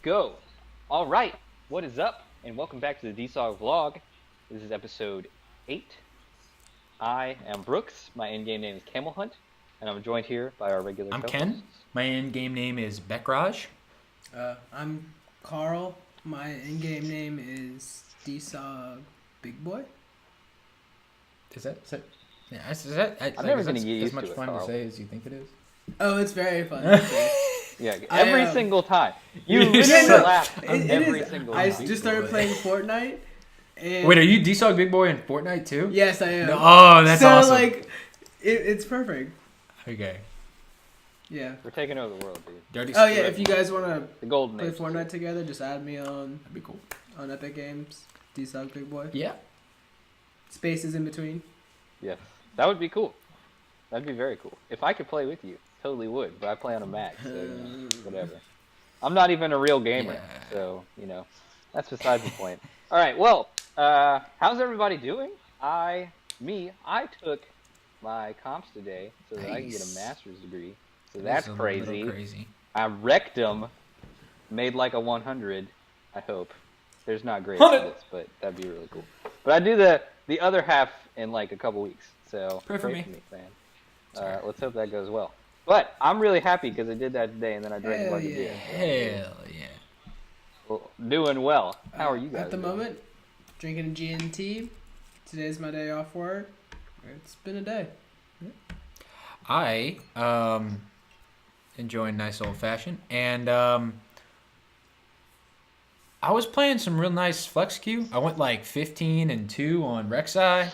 go. All right, what is up? And welcome back to the DSoG vlog. This is episode 8. I am Brooks. My in-game name is Camel Hunt, and I'm joined here by our regular I'm co-hosts. Ken. My in-game name is Beckraj. I'm Carl. My in-game name is DSoG Big Boy. Is that? Yeah, is that? I'm never gonna get as used much to it, fun Carl. to say as you think it is. Oh, it's very fun. Yeah, every single time. You You're literally so- laugh It every is. single I time. just started playing Fortnite. And Wait, are you DSoG Big Boy in Fortnite too? Yes, I am. Oh, that's so, awesome. like, it's perfect. Okay. Yeah. We're taking over the world, dude. Dirty Oh yeah, Script. if you guys want to The golden play age. Fortnite together, just add me on That'd be cool. Epic Games. DSoG Big Boy. Yeah. Spaces in between. Yes, that would be cool. That'd be very cool. If I could play with you, totally would. But I play on a Mac, so whatever. I'm not even a real gamer, Yeah. so that's besides the point. All right, well, how's everybody doing? I took my comps today so that I can get a Nice. master's degree. So that's a little crazy. crazy. I wrecked them, made like a 100. I hope. There's not great 100. for this, but that'd be really cool. But I do the other half in like a couple weeks, so Pray for me. man. Let's hope that goes well. But I'm really happy because I did that today, and then I drank a Hell bunch of yeah. beer. Hell yeah. Well, doing well. How are you guys? At the doing? moment, drinking a G&T. Today's my day off work. It's been a day. I enjoying nice old fashioned, and I was playing some real nice flex queue. I went like 15-2 on Rek'Sai,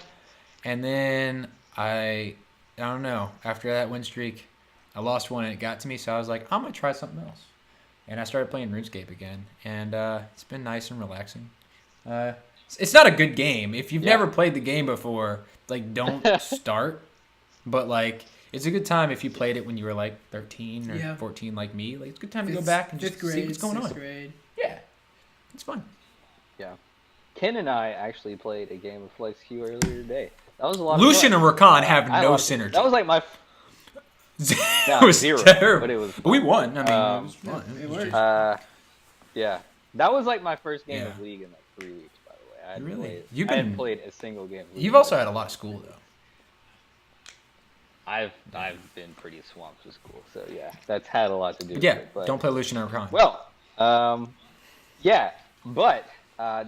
and then I don't know. After that win streak, I lost one and it got to me, so I was like, I'm gonna try something else, and I started playing RuneScape again, and it's been nice and relaxing. It's not a good game. If you've never played the game before, like don't start. But like it's a good time if you played it when you were like 13 or 14 like me. Like it's a good time to go back and just Fifth grade, see what's going sixth on. grade. Yeah. It's fun. Yeah. Ken and I actually played a game of Flex Q earlier today. That was a lot Lucian of and fun. Rakan have I no loved it. synergy. That was like my It was zero, terrible. but it was We won. I mean, it was yeah, fun. it was worked. just- yeah. That was like my first game Yeah. of League in like 3 weeks, by the way. I hadn't Really? played, I hadn't played a single game of League. You've also had a lot of school though. I've been pretty swamped with school, so yeah, that's had a lot to do But with yeah, it. But, don't play Lucian or Rakan. well, yeah, but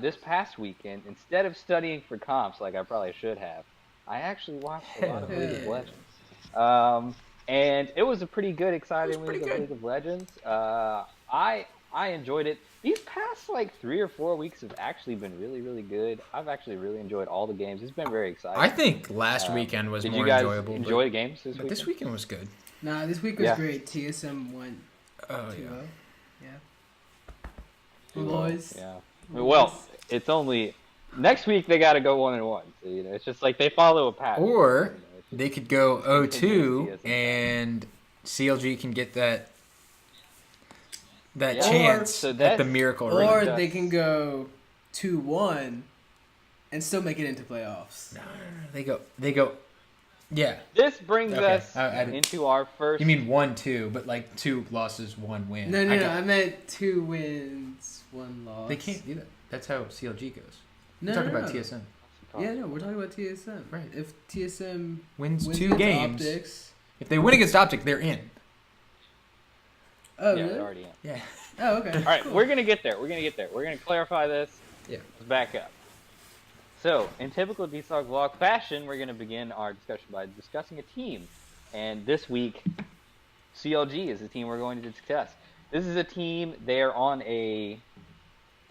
this past weekend, instead of studying for comps like I probably should have, I actually watched a lot of Hell League of yeah. Legends. And it was a pretty good, exciting week pretty of good. League of Legends. I enjoyed it. These past like 3 or 4 weeks have actually been really, really good. I've actually really enjoyed all the games. It's been very exciting. I think last weekend was Did more you guys enjoyable. enjoy the games this but weekend? this weekend was good. Nah, this week was Yeah. great. TSM went Oh 2-0. yeah. Yeah. Boys. Yeah. Well, it's only next week they got to go 1-1. So, it's just like they follow a pattern. Or it's just- they could go 0-2 Yes. and CLG can get that Yeah. chance So at that- the miracle Or ring. they can go 2-1 and still make it into playoffs. No, they go. Yeah. This brings Okay, us I didn't- into our first. You mean 1-2, but like 2 losses, 1 win. No, got- I meant 2 wins, 1 loss. They can't do that. That's how CLG goes. No, We're talking no, about no. TSM. Yeah, no, we're talking about TSM. Right. If TSM Wins wins 2 against games. Optics. If they win against Optic, they're in. Oh, Yeah, really? they're already in. Yeah. Oh, okay. All right, Cool. we're gonna get there. We're gonna clarify this. Yeah. Let's back up. So, in typical DSoG vlog fashion, we're gonna begin our discussion by discussing a team. And this week, CLG is the team we're going to discuss. This is a team. They're on a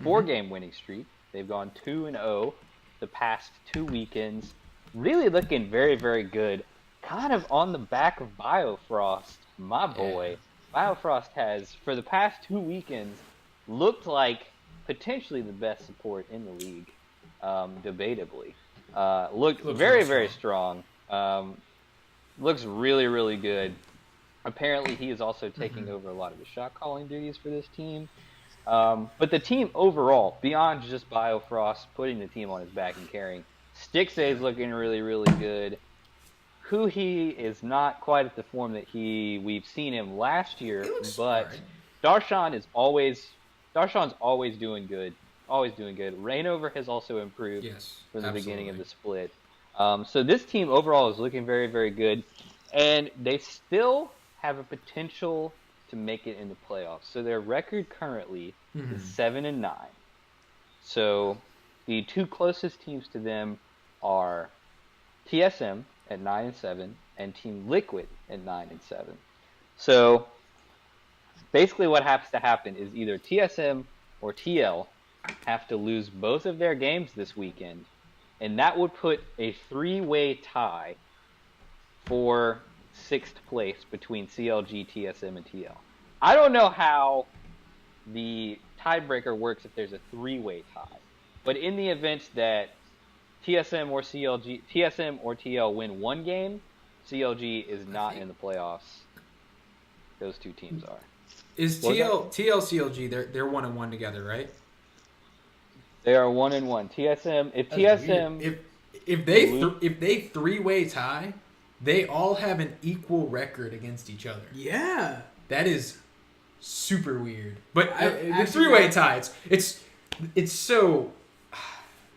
4-game winning streak. They've gone 2-0 the past 2 weekends. Really looking very, very good. Kind of on the back of Biofrost, my boy. Biofrost has, for the past 2 weekends, looked like potentially the best support in the league, debatably. Looked Looks very, real very strong. Looks really, really good. Apparently, he is also taking over a lot of the shot calling duties for this team. But the team overall, beyond just Biofrost putting the team on his back and carrying, Stixay is looking really, really good. Huni is not quite at the form that we've seen him last year, He looks but alright. Darshan Darshawn's always doing good. Always doing good. Rainover has also improved Yes, from the beginning of absolutely. the split. So this team overall is looking very, very good. And they still have a potential to make it into playoffs. So their record currently is 7-9. So the two closest teams to them are TSM at 9-7 and Team Liquid at 9-7. So basically what has to happen is either TSM or TL have to lose both of their games this weekend, and that would put a three-way tie for sixth place between CLG, TSM, and TL. I don't know how the tiebreaker works if there's a three-way tie, but in the event that TSM or TL win one game, CLG is not in the playoffs. Those two teams are. Is TLCLG? They're 1-1 together, right? They are 1-1. TSM. If That's TSM, weird. If they three-way tie, they all have an equal record against each other. Yeah. That is super weird. But the actually three-way not- tie, it's so.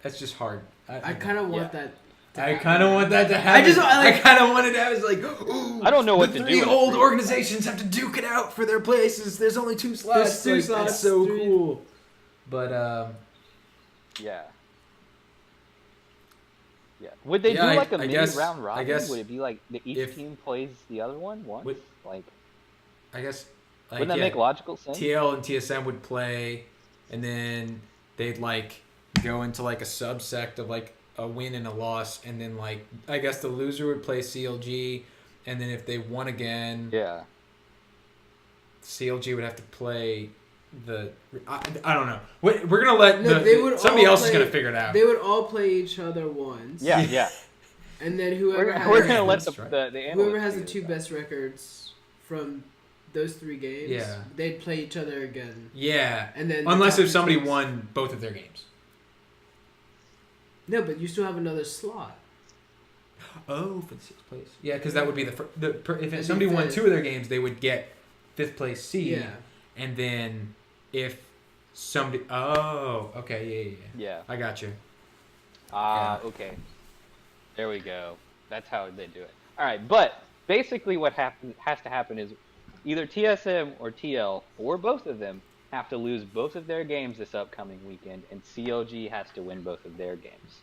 That's just hard. I kind of want that. I kind of want that to happen. I kind of wanted to have. It's like, ooh, I don't know what the to three do. old organizations have to duke it out for their places. There's only 2 slots. There's 2 slots. That's so 3. cool. But Yeah. Yeah. Would they do Yeah, like a I mini guess- round robin? I guess Would it be like each if- team plays the other one once? Like, I guess. Like, wouldn't that make logical sense? TL and TSM would play, and then they'd like go into like a subsect of like a win and a loss, and then like I guess the loser would play CLG, and then if they won again, Yeah. CLG would have to play the. I don't know. We're gonna let they would somebody all else is play- gonna figure it out. They would all play each other once. Yeah, yeah. And then whoever We're gonna let That's the right. the whoever analysts has the figure 2 this out. best records from those 3 games, Yeah. they'd play each other again. Yeah, And then unless the if top somebody teams- won both of their games. No, but you still have another slot. Oh, for the 6th place. Yeah, because that would be if That'd somebody be won fifth. 2 of their games, they would get 5th place seed. Yeah. And then if somebody, okay, yeah. Yeah. I got you. Okay. There we go. That's how they do it. All right, but basically what has to happen is either TSM or TL or both of them have to lose both of their games this upcoming weekend, and CLG has to win both of their games.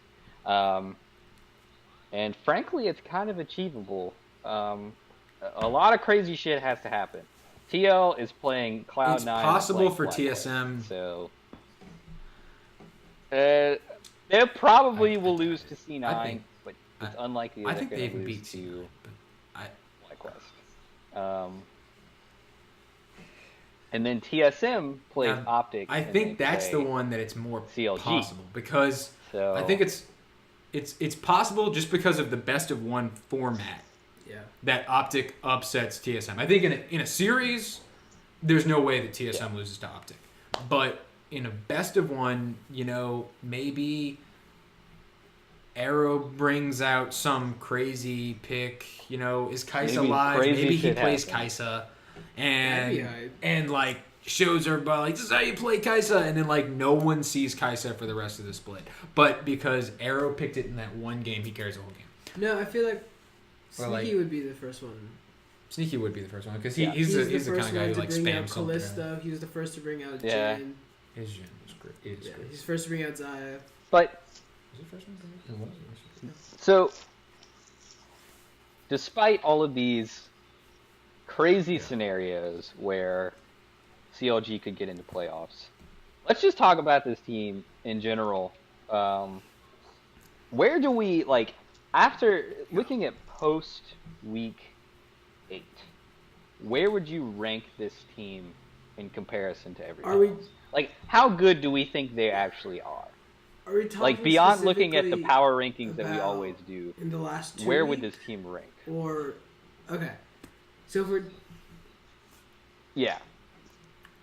And frankly, it's kind of achievable. A lot of crazy shit has to happen. TL is playing Cloud9. It's possible like for Black TSM. Hole, so they probably will lose to C9, I think- but it's unlikely I they're think going they to even lose beat to C9, but Black West. And then TSM plays Optic. I and think they that's the play one that it's more CLG. possible because So I think it's possible just because of the best of 1 format Yeah. that Optic upsets TSM. I think in a series, there's no way that TSM loses to Optic, but in a best of 1, maybe Arrow brings out some crazy pick. Is Kaisa Maybe live? crazy Maybe he shit plays happens. Kaisa, That'd be hype. and like shows everybody like this is how you play Kaisa, and then like no one sees Kaisa for the rest of the split. But because Arrow picked it in that one game, he carries the whole game. No, I feel like Or, Sneaky like- would be the first one. Sneaky would be the first one because Yeah. he's the kind first of guy one who to like bring out spams something. Callisto. He was the first to bring out Yeah. Jin. His gen was great. It is Yeah, great. he's first to bring out Zaya. but Was it first one? It was. so despite all of these crazy scenarios where CLG could get into playoffs, let's just talk about this team in general. Where do we after looking at post week 8? Where would you rank this team in comparison to everyone Are we- else? How good do we think they actually are? Are we talking Beyond looking at the specifically power rankings that we about always do, in the last 2 where would weeks? this team rank? Or okay, so for Yeah.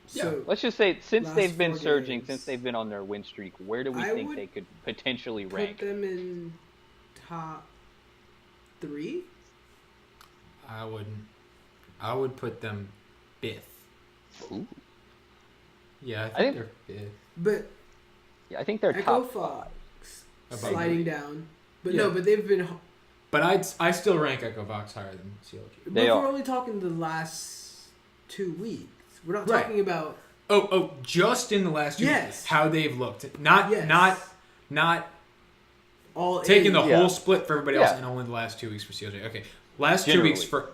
so Let's just say, since Last they've been 4 surging, games. since they've been on their win streak, where do we I think would they could potentially put rank? them in top 3. I would put them 5th. Ooh. Yeah, I think they're fifth. But Yeah, I think they're Echo top Fox five. sliding down. But Yeah. no, but they've been. But I still rank Echo Fox higher than CLG. But They we're are. only talking the last 2 weeks. We're not Right. talking about. Oh, just in the last 2 Yes. weeks, how they've looked. Not All taking the Yeah. whole split for everybody else Yeah. and only the last 2 weeks for CLG. Okay, last 2 weeks Generally.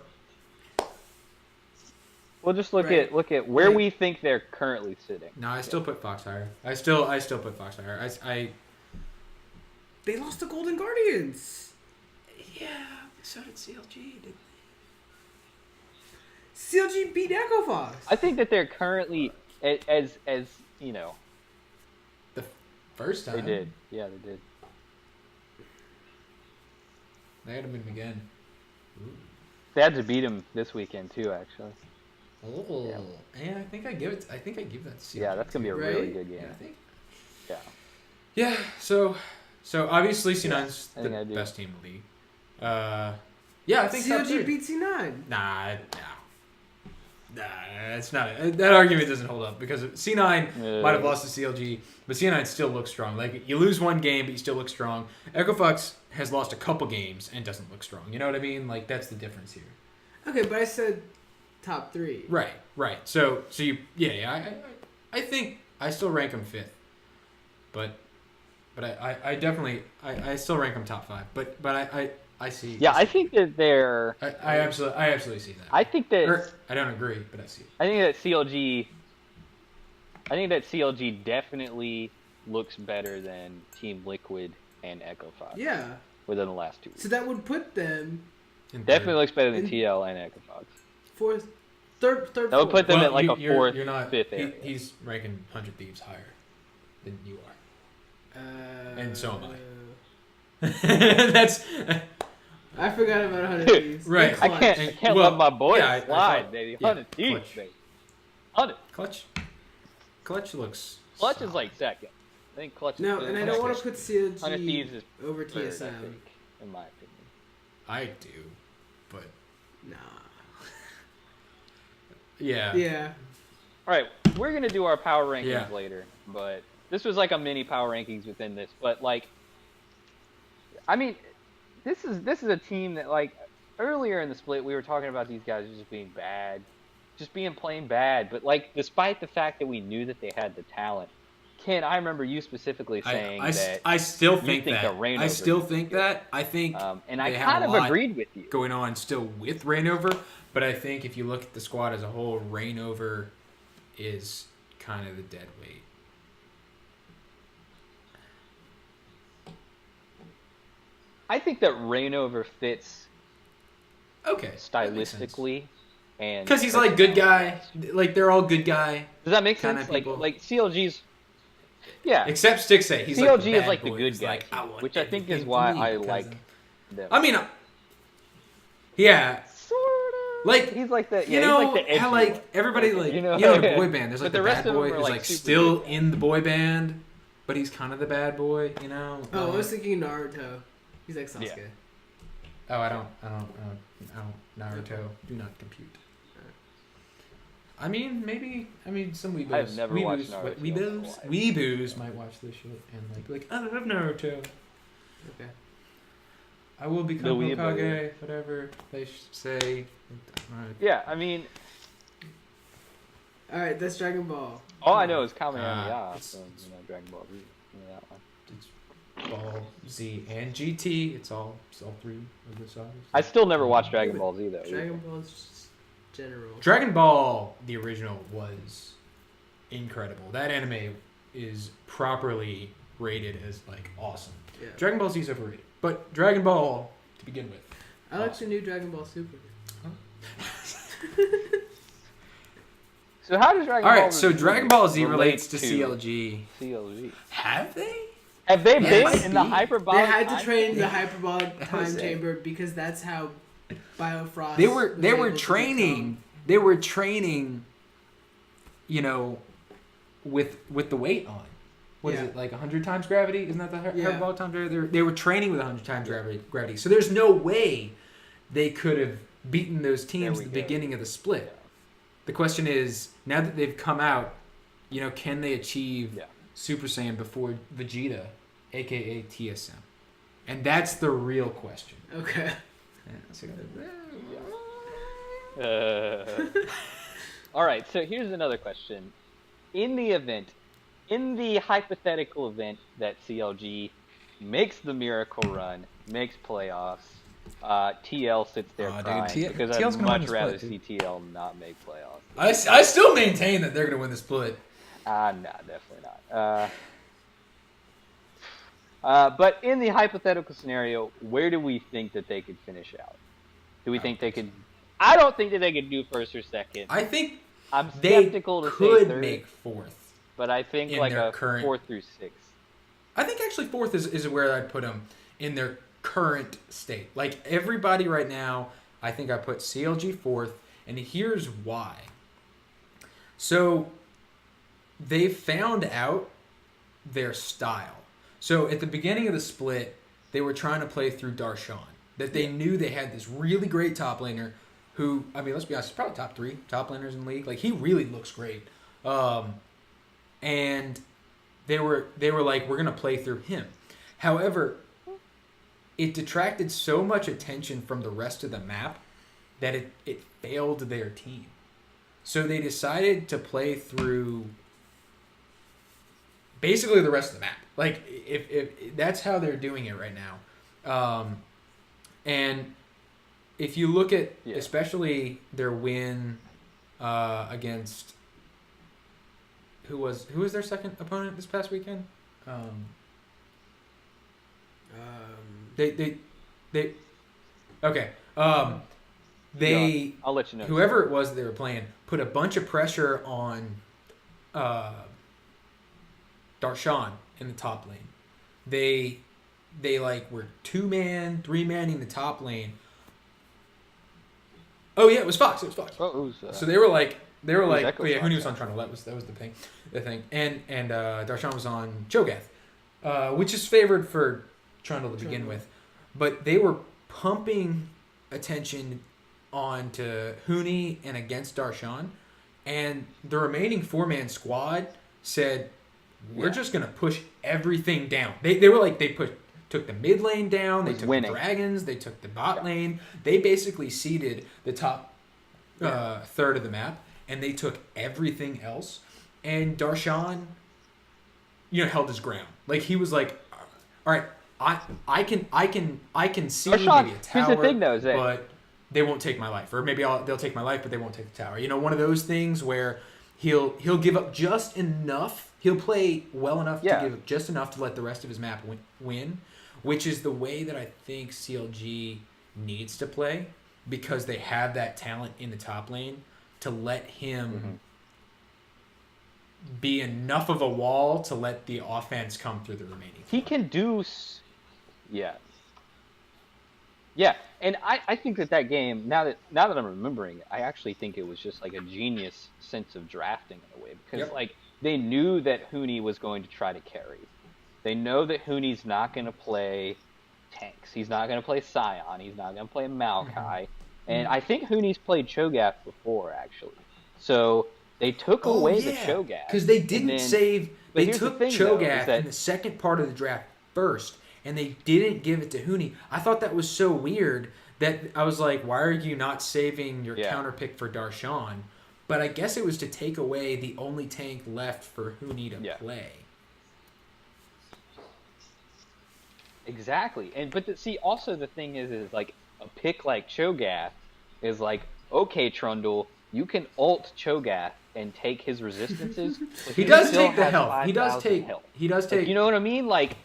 for. We'll just look Right. at where Right. we think they're currently sitting. No, I still put Fox higher. I still put Fox higher. They lost the Golden Guardians. Yeah, so did CLG. CLG beat Echo Fox. I think that they're currently as you know, The first time they did. Yeah, they did. They had to beat him again. They had to beat him this weekend too, actually. Oh, Yeah. and I think I give that to CLG. Yeah, that's gonna be a Right? really good game. Yeah, I think. Yeah. Yeah, so obviously C9's I think I the do. best team in the league. Yeah, I think top CLG three. beat C9. Nah, it's not. That argument doesn't hold up because C9 might have lost to CLG, but C9 still looks strong. Like, you lose one game, but you still look strong. Echo Fox has lost a couple games and doesn't look strong. You know what I mean? Like, that's the difference here. Okay, but I said top 3. Right. So you, I think I still rank them fifth, but I definitely I still rank them top 5. But I see. Yeah, I think that they're. I absolutely see that. I think that. I don't agree, but I see it. I think that CLG. I think that CLG definitely looks better than Team Liquid and Echo Fox. Yeah. Within the last 2 weeks. So that would put them In Definitely third. looks better than In- TL and Echo Fox. fourth, third. That would put them at like a you're- fourth, you're not, fifth he- area. He's ranking 100 Thieves higher than you are. And so am That's I forgot about 100 Dude, Thieves. right. I can't Well, let my boy yeah, I slide, thought- baby. yeah, 100 Thieves, clutch. baby. 100. Clutch looks. Clutch is solid. like second. I think Clutch No, is and I second. don't want to put 100 Thieves CLG is over third, I TSM. think, in my opinion. I do, but Nah. yeah. Yeah. All right, we're going to do our power rankings Yeah. later, but this was like a mini power rankings within this. But, like, I mean, this is a team that, like, earlier in the split, we were talking about these guys just being bad, just being plain bad. But, like, despite the fact that we knew that they had the talent, Ken, I remember you specifically saying that. I still you think think that. the Rainover I still is think that. I think and I they have kind a of lot agreed with you. going on still with Rainover, but I think if you look at the squad as a whole, Rainover is kind of the dead weight. I think that Rainover fits Okay. stylistically and Because he's like good guy. Like, they're all good guy. Does that make kinda sense? Like people. CLG's. Yeah, Except Stixay. He's CLG like the is bad like the boy. good He's guy, like, I want which I think is everything why from me I because like of- them. I mean, yeah. Sort of. Like, he's like the You yeah, know he's like the edgy how, like, one. everybody, Like, like, you know, in a boy band, there's, but like, the the rest bad of them boy are, who's, like, like, super still good. in the boy band, but he's kind of the bad boy, you know? Oh, I was thinking Naruto. He's like Sasuke. Yeah. Oh, I don't, Naruto, do not compute. I mean, maybe, some weeboos. I've never watched Naruto in my life. Weeboos might watch this shit and, like, I love Naruto. Okay. I will become The weeboo. Hokage, whatever they say. Yeah, I mean, All right, that's Dragon Ball. all I know is Kamehameha it's- from Dragon Ball Z. You know that one. It's Ball Z and GT. It's all three of the sagas. I still never watched Dragon Ball Z though. Dragon Ball is just general. Dragon Ball, the original, was incredible. That anime is properly rated as, like, awesome. Yeah. Dragon Ball Z is overrated, but Dragon Ball to begin with. I like the new Dragon Ball Super. So how does Dragon All Ball right, so Dragon Ball Z relates to relate CLG. CLG. Have they? Have they Yes. been in the hyperbolic? They had to time train chamber? the hyperbolic That time was it. chamber because that's how Biofrost. They was were able to training. They were training. You know, with the weight on. What is Yeah. it, like 100 times gravity? Isn't that the Yeah. hyperbolic time gravity? They were training with 100 times gravity. So there's no way they could have beaten those teams we at the go. beginning of the split. The question is, now that they've come out can they achieve Yeah. Super Saiyan before Vegeta, aka TSM? And that's the real question. Okay. All right, so here's another question. In the hypothetical event that CLG makes the miracle run, makes playoffs, TL sits there Aw, dude, crying because TL's I'd gonna win much the rather split, see TL not make playoffs. I still maintain that they're going to win the split. Nah, definitely not. But in the hypothetical scenario, where do we think that they could finish out? Do we think they could? I don't think that they could do first or second. I think I'm they skeptical to say could third, make fourth. but I think in like their a current- 4th through 6th. I think actually fourth is where I'd put them in their current state. Like everybody right now, I think I put CLG fourth, and here's why. So they found out their style. So at the beginning of the split, they were trying to play through Darshan. That they knew they had this really great top laner who, I mean, let's be honest, he's probably top 3 top laners in the league. Like, he really looks great. And they were like, we're going to play through him. However, it detracted so much attention from the rest of the map that it failed their team. So they decided to play through basically the rest of the map. Like, if that's how they're doing it right now. And if you look at especially their win against who was their second opponent this past weekend? They okay. They I'll let you know. whoever it was that they were playing put a bunch of pressure on Darshan in the top lane. They like were 2-man, 3-man in the top lane. Oh yeah, it was Fox. Oh, So they were like, Echo oh yeah, Fox, Huni was on Trundle. That was the thing. And Darshan was on Cho'Gath, which is favored for Trundle to begin with. But they were pumping attention onto Huni and against Darshan, and the remaining 4-man squad said, we're just gonna push everything down. They were like, took the mid lane down, they took the dragons, they took the bot lane. They basically seeded the top third of the map, and they took everything else. And Darshan, held his ground. Like, he was like, all right, I can see Darshan, maybe a tower, here's the thing, though, is that but they won't take my life, or maybe they'll take my life, but they won't take the tower. One of those things where he'll give up just enough. He'll play well enough to give up just enough to let the rest of his map win, which is the way that I think CLG needs to play, because they have that talent in the top lane to let him be enough of a wall to let the offense come through the remaining. He can do... Yeah, and I think that game, now that I'm remembering it, I actually think it was just like a genius sense of drafting in a way, because like they knew that Huni was going to try to carry. They know that Huni's not going to play tanks. He's not going to play Scion. He's not going to play Maokai. And I think Huni's played Cho'Gath before, actually. So they took away the Cho'Gath. Because they didn't save... They took Cho'Gath in the second part of the draft first, and they didn't give it to Huni. I thought that was so weird that I was like, why are you not saving your counter pick for Darshan? But I guess it was to take away the only tank left for Huni to play. Exactly. But see, also the thing is like a pick like Cho'Gath is like, okay, Trundle, you can ult Cho'Gath and take his resistances. He does take the health. He does take. Like, you know what I mean? Like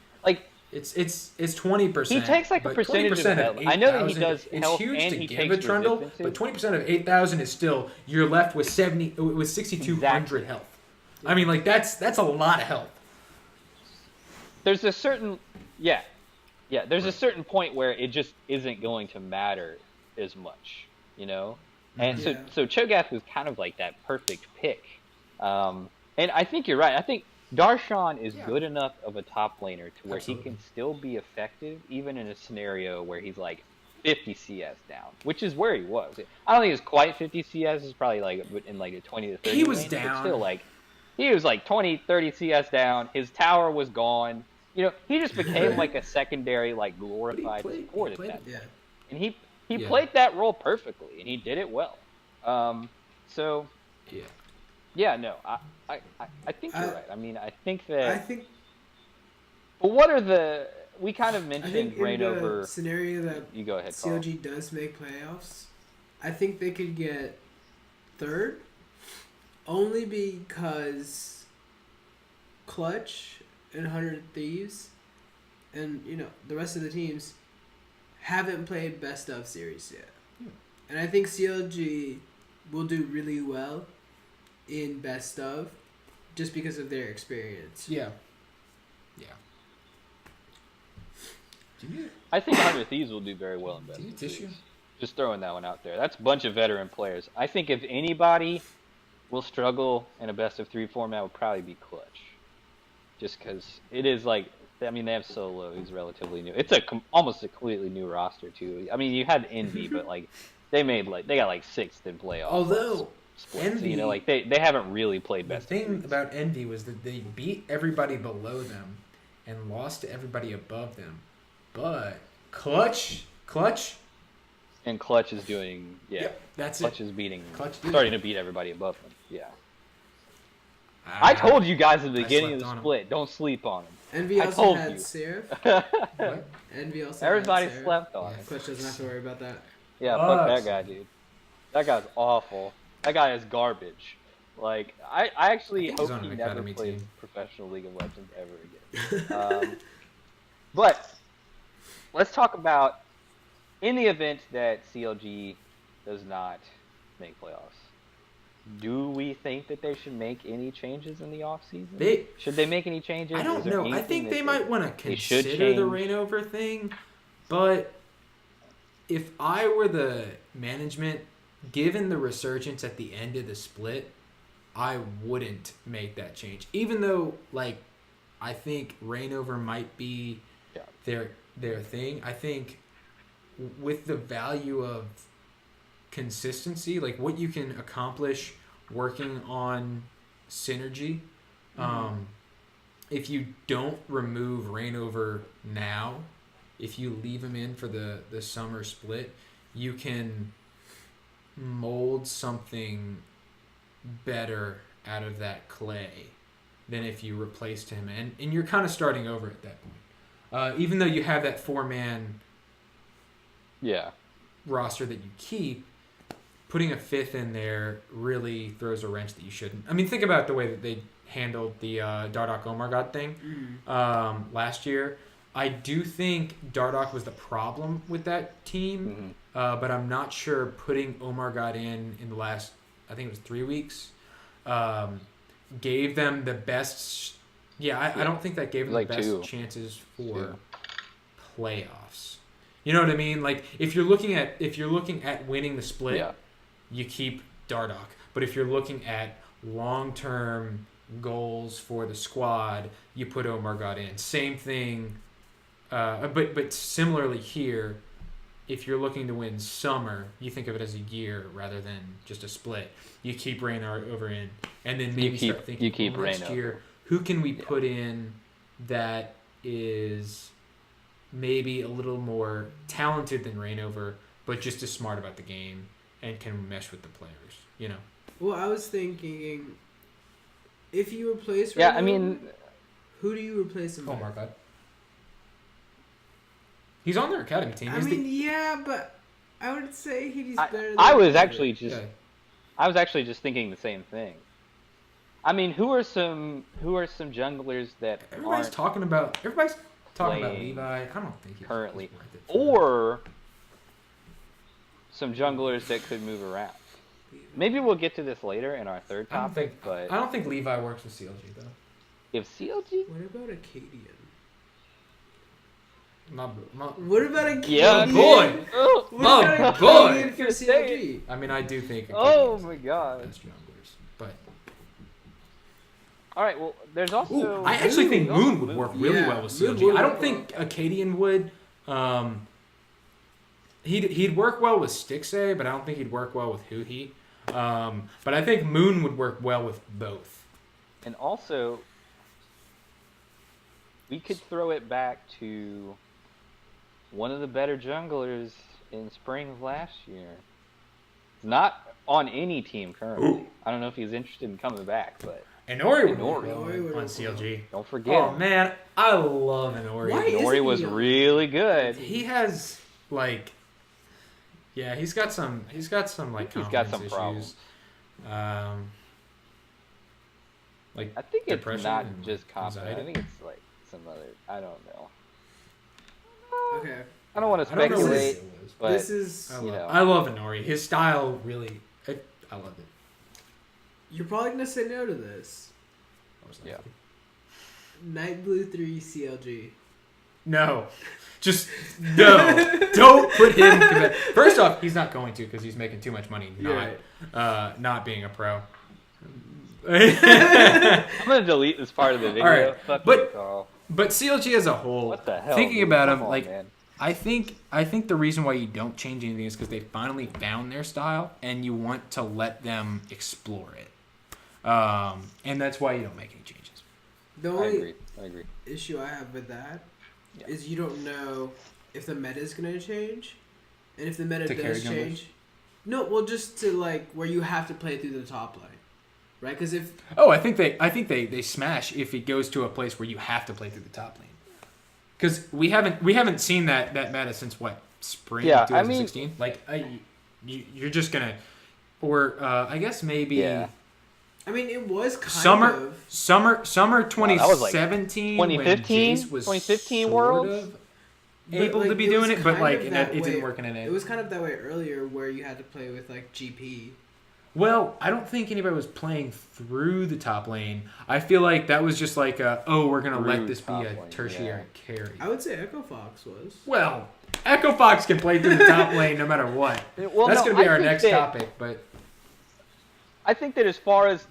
it's 20%. He takes like a percentage of health. I know that he does health huge and to he give takes a Trundle, resistances. but 20% of 8,000 is still, you're left with 6,200 health. I mean, like that's a lot of health. There's a certain there's a certain point where it just isn't going to matter as much, And so Cho'Gath was kind of like that perfect pick. And I think you're right. I think Darshan is good enough of a top laner to where he can still be effective, even in a scenario where he's like 50 CS down, which is where he was. I don't think it's quite 50 CS. It's probably like in like a 20 to 30. He was range, down. But still, like, He was like 20, 30 CS down. His tower was gone. You know, he just became like a secondary, like glorified support at that point. Yeah. And he played that role perfectly, and he did it well. So yeah, no, I think you're right. I mean, I think that. But what are the? We kind of mentioned rain over. Scenario that you go ahead, Carl. COG does make playoffs. I think they could get third, only because Clutch and 100 Thieves, and the rest of the teams haven't played best of series yet. And I think CLG will do really well in best of just because of their experience. Yeah. I think 100 Thieves will do very well in best of tissue? Just throwing that one out there. That's a bunch of veteran players. I think if anybody will struggle in a best of 3 format, it would probably be Clutch. Just because it is like, I mean, they have Solo, who's relatively new. It's almost a completely new roster too. I mean, you had Envy, but like they got like 6th in playoffs. Although splits, Envy, like they haven't really played best. The thing about Envy was that they beat everybody below them and lost to everybody above them. But Clutch. And Clutch is doing, that's Clutch it. is beating, Clutch starting to beat everybody above them. Yeah. I told you guys at the beginning of the split, don't sleep on him. Envy also had Seraph. What? Envy also Everybody had Seraph. slept on him. Clutch doesn't have to worry about that. Yeah, fuck that guy, dude. That guy's awful. That guy is garbage. Like, I actually hope he never plays professional League of Legends ever again. But let's talk about, in the event that CLG does not make playoffs, do we think that they should make any changes in the offseason? Should they make any changes? I don't know. I think they might want to consider the Rainover thing, but if I were the management, given the resurgence at the end of the split, I wouldn't make that change. Even though, like, I think Rainover might be their thing. I think with the value of consistency, like what you can accomplish working on synergy, if you don't remove Rainover now, if you leave him in for the summer split, you can mold something better out of that clay than if you replaced him. And you're kind of starting over at that point. Even though you have that 4-man roster that you keep, putting a 5th in there really throws a wrench that you shouldn't. I mean, think about the way that they handled the Dardoch Omargod thing last year. I do think Dardoch was the problem with that team, but I'm not sure putting Omargod in the last, I think it was 3 weeks, gave them the best. I don't think that gave them like the best chances for playoffs. You know what I mean? Like if you're looking at winning the split, you keep Dardoch. But if you're looking at long-term goals for the squad, you put Omargod in. Same thing. But similarly here, if you're looking to win summer, you think of it as a year rather than just a split. You keep Rainover in, and then maybe start thinking next year, who can we put in that is maybe a little more talented than Rainover, but just as smart about the game and can mesh with the players, you know? Well, I was thinking, if you replace Rainover, who do you replace him with? Omargod. He's on their academy team. But I would say he's better than I was actually just thinking the same thing. I mean, who are some junglers that everybody's talking about Levi. I don't think he's currently, or some junglers that could move around. Maybe we'll get to this later in our third topic. I don't think Levi works with CLG though. If CLG, what about Acadian? What about Acadian? Yeah, boy. My boy. For CLG? I mean, I do think. Oh my god. Best junglers, but. All right. Well, there's also. I actually think Moon would work really well with CLG. I don't think Acadian would. He'd work well with Stixay, but I don't think he'd work well with Huni. But I think Moon would work well with both. And also, we could throw it back to one of the better junglers in spring of last year. Not on any team currently. Ooh. I don't know if he's interested in coming back, but Inori would Inori. be Inori on would CLG. don't forget Oh him. man, I love Inori. Why isn't Inori was he on? really good. He has like, yeah, he's got some like He's got some confidence issues. problems. Like I think it's depression not and just confidence. I anxiety. think it's like some other. I don't know. Okay. I don't want to I don't know what speculate, it was. but This is you know. I love Inori. His style really, I love it. you're probably gonna say no to this. I was Yeah. like, Night Blue 3 CLG. no, just no. Don't put him. First off, he's not going to because he's making too much money not being a pro. I'm gonna delete this part of the video. All right, Fuck but- you, Carl. But CLG as a whole, What the hell? thinking dude? about Come him, on, like man. I think the reason why you don't change anything is because they finally found their style, and you want to let them explore it. And that's why you don't make any changes. The I only agree. issue I have with that is Yeah. you don't know if the meta is gonna change, and if the meta To carry does junglers? change. No, well, just to like where you have to play through the top lane, right? Because if Oh, I think they smash if it goes to a place where you have to play through the top lane. Because we haven't seen that meta since what, spring Yeah, I mean- 2016. You're just gonna, or I guess maybe. Yeah. I mean, it was kind Summer of 2017 when 2015? Jace was 2015 sort Worlds? of But, able to like, be it doing was it, but kind like of it that didn't way- work in an It was kind of that way earlier, where you had to play with like GP. Well, I don't think anybody was playing through the top lane. I feel like that was just like we're gonna let Through this be top a lane, tertiary carry. I would say Echo Fox was. Well, Echo Fox can play through the top lane no matter what. Well, That's no, gonna be I our think next that- topic, but I think that as far as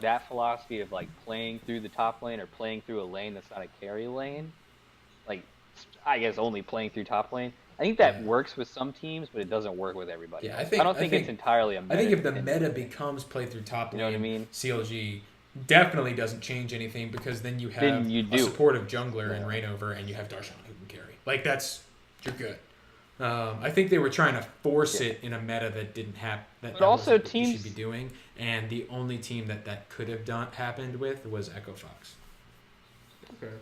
that philosophy of like playing through the top lane or playing through a lane that's not a carry lane, like I guess only playing through top lane, I think that works with some teams, but it doesn't work with everybody. Yeah, else. I don't think it's entirely a meta. I think if the dependent meta thing. becomes play through top lane, You know what I mean? CLG definitely doesn't change anything because then you have Then you a do. supportive jungler in Reignover and you have Darshan who can carry. Like you're good. I think they were trying to force it in a meta that didn't happen. That also wasn't what you teams- should be doing, and the only team that could have happened with was Echo Fox. Okay.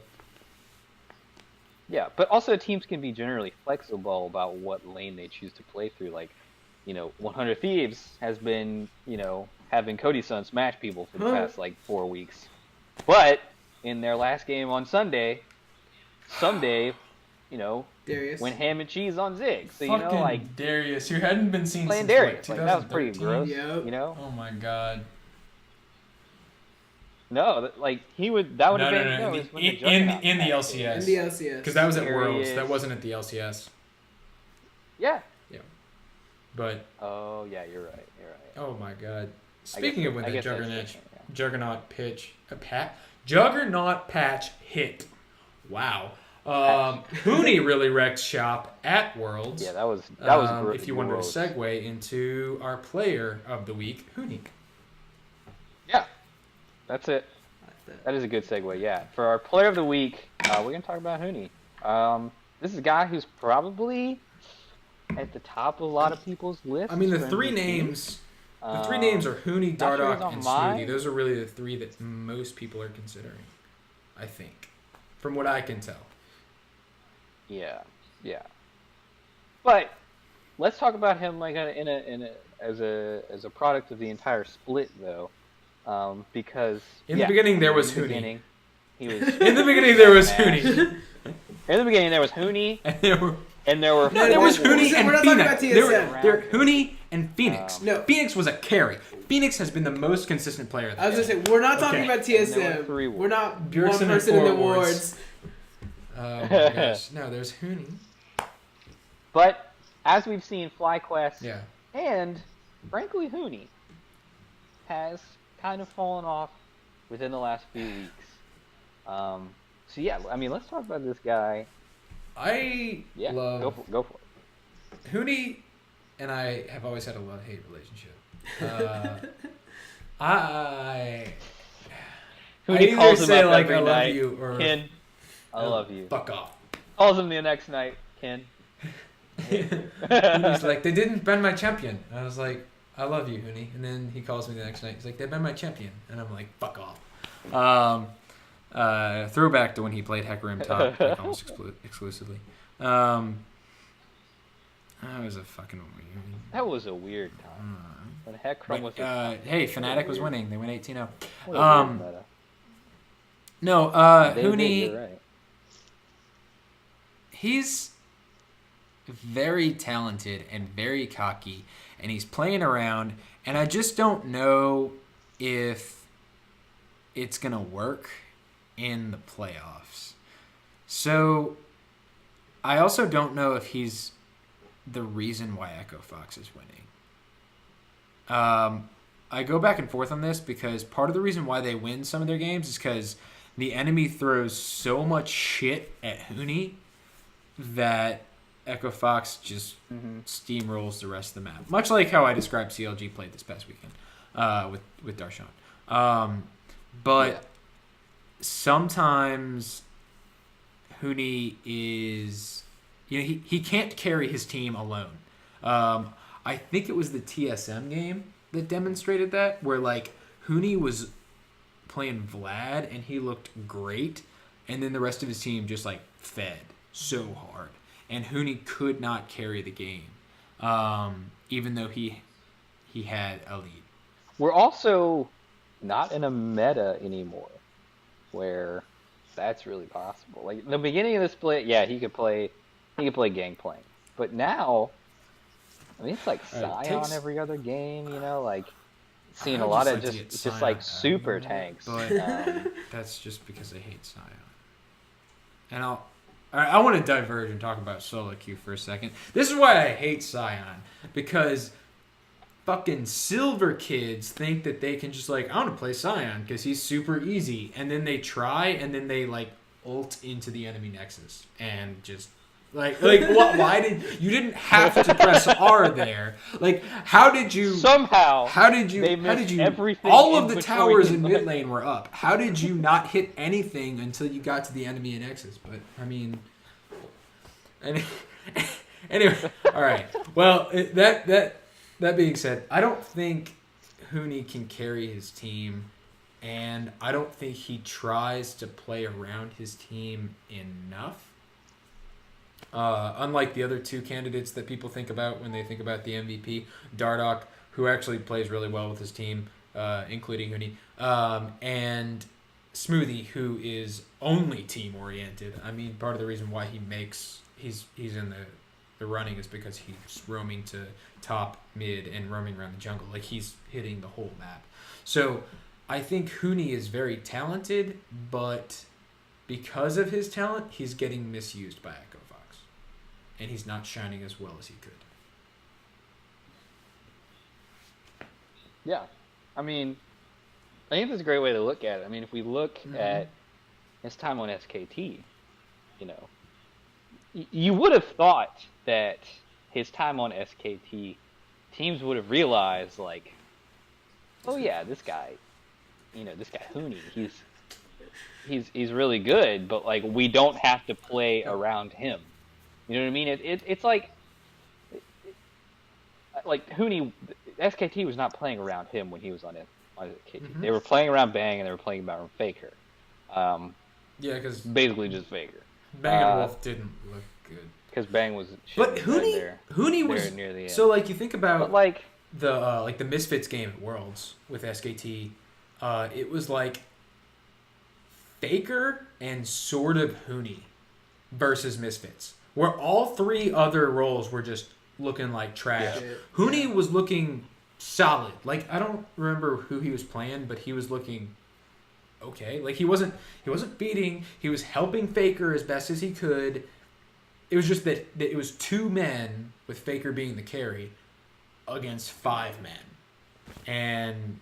Yeah, but also teams can be generally flexible about what lane they choose to play through. Like, 100 Thieves has been, having Cody Sun smash people for the past, 4 weeks. But in their last game on someday, Darius. went ham and cheese on Zig. So, Fucking Darius, who hadn't been seen playing since Darius. Like, that was pretty 2013. gross, Yep. Oh my god. No, he would. That would No, have no, been no. it was when In the Juggernaut the passed. LCS. In the LCS. Because that was at Darius. Worlds. That wasn't at the LCS. Yeah. But Oh yeah, you're right. oh my god. Speaking of when I the guess that's Juggernaut different, yeah. Juggernaut patch hit. Wow. Huni really wrecked shop at Worlds. Yeah, that was if you wanted to gross. segue into our player of the week, Huni. Yeah, that's it. That is a good segue. Yeah, for our player of the week, we're gonna talk about Huni. This is a guy who's probably at the top of a lot of people's lists. I mean, the for three MVP. names. The three names are Huni, not sure Dardoch, it's on and mine. Snooty. Those are really the three that most people are considering. I think, from what I can tell. Yeah. But let's talk about him like as a product of the entire split though, because In the beginning there was in the Huni. beginning, he was In the beginning there was Smash. Huni. In the beginning there was Huni, And there were and there were No, there was we're Huni not and talking Phoenix. about There TSM. were Huni and Phoenix. No. Phoenix was a carry. Phoenix has been the most consistent player. I was gonna say we're not talking Okay. about And there were TSM. three We're not Bjergsen one and person in the 4 awards. awards. Oh my gosh. No, there's Huni. But as we've seen, FlyQuest Yeah. and frankly Huni has kind of fallen off within the last few weeks. So yeah, I mean, let's talk about this guy. I Yeah, love go for it. Huni and I have always had a love-hate relationship. I Huni either calls him say up like every I love night. you or Ken, I love you. Fuck off. Calls him the next night. Ken. Huni's like, they didn't ban my champion. I was like, I love you, Huni. And then he calls me the next night. He's like, they banned my champion. And I'm like, fuck off. Throwback to when he played Hecarim top like almost exclusively. That was a fucking weird. That was a weird time. When Hecarim was. Hey, Fnatic was winning. They went 18-0. What a weird meta. No, David, Huni. you're right. He's very talented and very cocky, and he's playing around, and I just don't know if it's going to work in the playoffs. So I also don't know if he's the reason why Echo Fox is winning. I go back and forth on this because part of the reason why they win some of their games is because the enemy throws so much shit at Huni that Echo Fox just steamrolls the rest of the map. Much like how I described CLG played this past weekend with Darshan. But sometimes Huni is... he can't carry his team alone. I think it was the TSM game that demonstrated that, where like Huni was playing Vlad and he looked great, and then the rest of his team just like fed so hard, and Huni could not carry the game, even though he had a lead. We're also not in a meta anymore where that's really possible. Like in the beginning of the split, yeah, he could play Gangplank, but now, I mean, it's like Scion every other game, like seeing a lot of just like super tanks. But that's just because I hate Scion. And I want to diverge and talk about solo queue for a second. This is why I hate Scion, because fucking silver kids think that they can just like, I want to play Scion because he's super easy, and then they try and then they like ult into the enemy nexus and just like what? Why you didn't have to press R there? Like how did you everything? All of the towers in mid lane were up. How did you not hit anything until you got to the enemy nexus? But I mean, anyway, all right. Well, that being said, I don't think Huni can carry his team, and I don't think he tries to play around his team enough. Unlike the other two candidates that people think about when they think about the MVP, Dardoch, who actually plays really well with his team, including Huni, and Smoothie, who is only team-oriented. I mean, part of the reason why he's in the running is because he's roaming to top, mid, and roaming around the jungle. Like, he's hitting the whole map. So, I think Huni is very talented, but because of his talent, he's getting misused by Echo Fox. And he's not shining as well as he could. Yeah. I mean, I think that's a great way to look at it. I mean, if we look at his time on SKT, you would have thought that his time on SKT, teams would have realized, like, oh yeah, this guy Huni, he's really good, but like we don't have to play around him. You know what I mean? It's like Huni, SKT was not playing around him when he was on SKT. Mm-hmm. They were playing around Bang and they were playing around Faker. Because basically just Faker. Bang and Wolf didn't look good. Because Bang was. But Huni was near the end. So like you think about the Misfits game at Worlds with SKT, it was like Faker and sort of Huni versus Misfits, where all three other roles were just looking like trash. Yeah. Huni was looking solid. Like I don't remember who he was playing, but he was looking okay. Like he wasn't beating. He was helping Faker as best as he could. It was just that it was 2 men with Faker being the carry against 5 men, and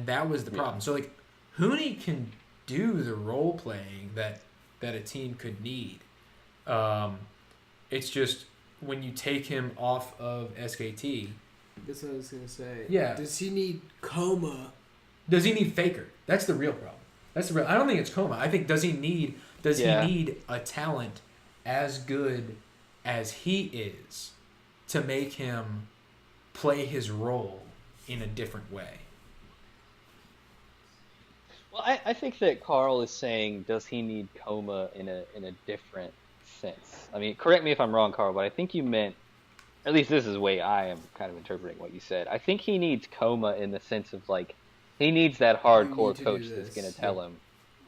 that was the problem. So like Huni can do the role playing that a team could need. It's just when you take him off of SKT, That's what I was gonna say. Yeah. Does he need coma? Does he need Faker? That's the real problem. I don't think it's coma. I think does he need a talent as good as he is to make him play his role in a different way? Well, I think that Carl is saying, does he need coma in a different sense? I mean, correct me if I'm wrong, Carl, but I think you meant, at least this is the way I am kind of interpreting what you said. I think he needs coma in the sense of like, he needs that hardcore coach that's going to tell him,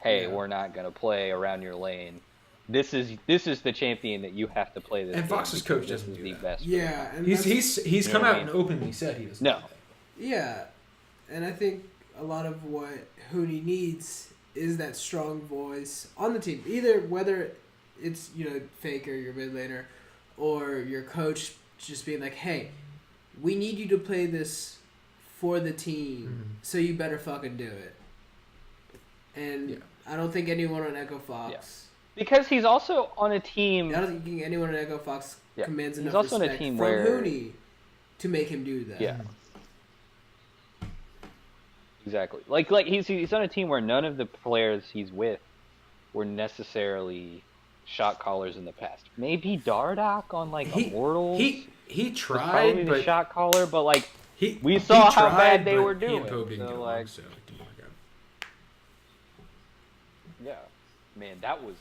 hey, we're not going to play around your lane. This is the champion that you have to play this. And Fox's coach doesn't do that. Best Yeah, and he's come out and openly said he doesn't. No. Do that. Yeah, and I think a lot of what Huni needs is that strong voice on the team. Either whether it's Faker, your mid laner, or your coach just being like, hey, we need you to play this for the team, so you better fucking do it. And I don't think anyone on Echo Fox... Yeah. Because he's also on a team... I don't think anyone on Echo Fox commands enough also respect on a team from where... Huni to make him do that. Yeah. Exactly. Like he's on a team where none of the players he's with were necessarily shot callers in the past. Maybe Dardock on Immortals. He tried, probably but the shot caller, but we he saw how tried, bad they but were he doing. and Pope didn't get along, So so it didn't work out. yeah, man, that was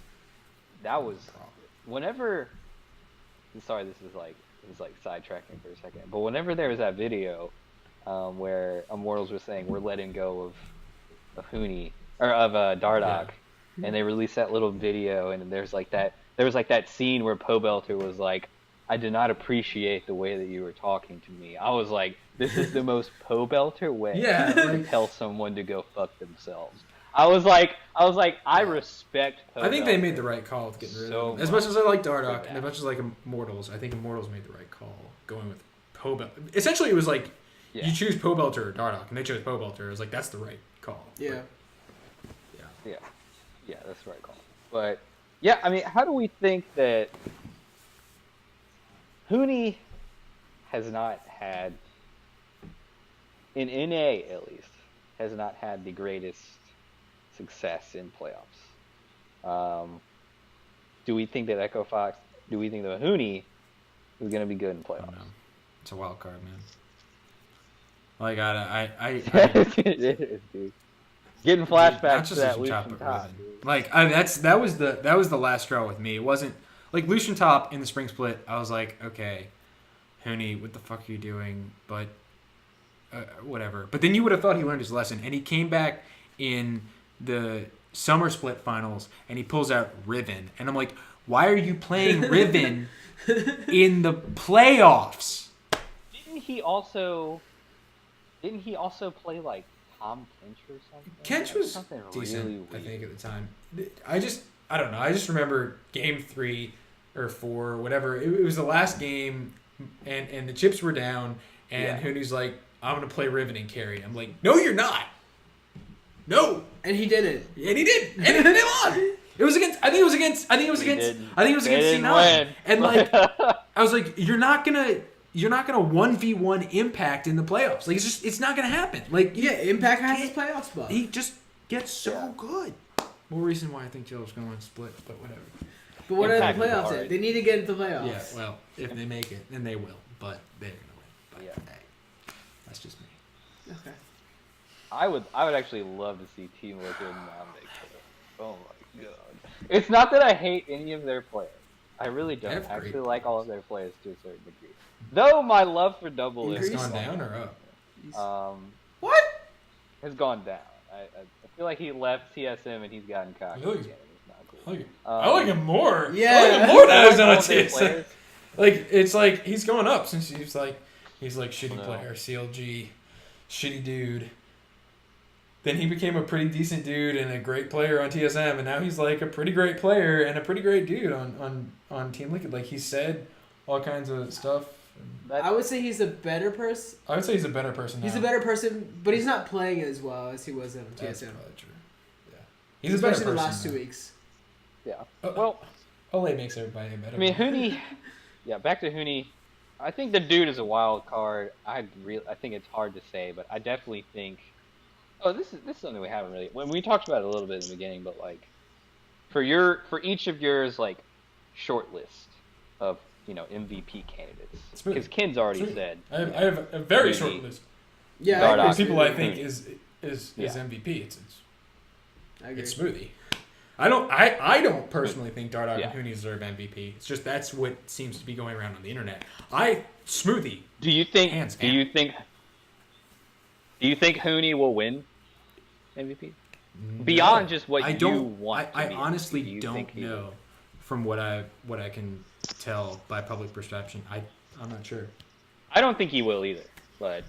whenever. Sorry, this is sidetracking for a second, but whenever there was that video where Immortals was saying we're letting go of Huni or of Dardock, and they released that little video, and there was that scene where Pobelter was like, I did not appreciate the way that you were talking to me. I was like, this is the most Pobelter way to tell someone to go fuck themselves. I was like, I respect Pobelter. I think they made the right call with getting rid of him. As much as I like Dardock, and as much as I like Immortals, I think Immortals made the right call going with Pobelter. Essentially, it was like, you choose Pobelter or Dardock, and they chose Pobelter. I was like, that's the right call. Yeah. Yeah, that's the right call. But, yeah, I mean, how do we think that Huni has not had, in NA at least, has not had the greatest success in playoffs? Do we think that Echo Fox, do we think that Huni is going to be good in playoffs? Oh, no. It's a wild card, man. Like, It is, dude. Getting flashbacks to that Lucian Top. Like, that was the last straw with me. It wasn't like Lucian Top in the spring split. I was like, okay, Huni, what the fuck are you doing? But whatever. But then you would have thought he learned his lesson, and he came back in the summer split finals, and he pulls out Riven, and I'm like, why are you playing Riven in the playoffs? Didn't he also play like Tom Kench or something? Kench was something decent, really weird. I think, at the time. I don't know. I just remember game 3 or 4, whatever. It was the last game, and the chips were down, and Huni's like, I'm going to play Riven and carry. I'm like, no, you're not. No. And he did it. And he did. And they won. It was against C9. And like, I was like, you're not gonna 1v1 Impact in the playoffs. Like, it's not gonna happen. Like, Impact has his playoff spot. He just gets so good. More reason why I think Joe's gonna win split, but whatever. But what Impact are the playoffs at? They need to get into the playoffs. Yeah, well, if they make it, then they will. But they're gonna win. But hey, that's just me. Okay. I would actually love to see Team Liquid and Omnic. Oh my god. It's not that I hate any of their players. I really don't. I actually like all of their players to a certain degree. Though my love for Double It's is gone down or up? What? Has gone down. I feel like he left TSM and he's gotten cocky Really? again. It's not cool. I like him more. Yeah. I like him more now he's on all a of their TSM. players. Like, it's like he's going up since he's like shitty player, CLG, shitty dude. Then he became a pretty decent dude and a great player on TSM, and now he's like a pretty great player and a pretty great dude on Team Liquid. Like, he said all kinds of stuff. I would say he's a better person. I would say he's a better person now. He's a better person, but he's not playing as well as he was on TSM. That's probably true. Yeah. He's a better Especially person the last now. 2 weeks. Yeah. Oh, Well, Ole makes everybody better. I mean, Huni. Yeah, back to Huni. I think the dude is a wild card. I think it's hard to say, but I definitely think. Oh, this is something we haven't really. When we talked about it a little bit in the beginning, but like for each of yours like short list of MVP candidates, because Ken's already said. I have a very Huni, short list. Yeah, Dardoch, Of people I think Huni. is Yeah. MVP. I agree. It's Smoothie. I don't personally think Dardoch Yeah. and Huni deserve MVP. It's just that's what seems to be going around on the internet. Smoothie. Do you think? Hands Do down. you think? Do you think Huni will win MVP? Beyond just what I you don't want. I to be, honestly do you don't think he will? know from what I can tell by public perception. I'm not sure. I don't think he will either. But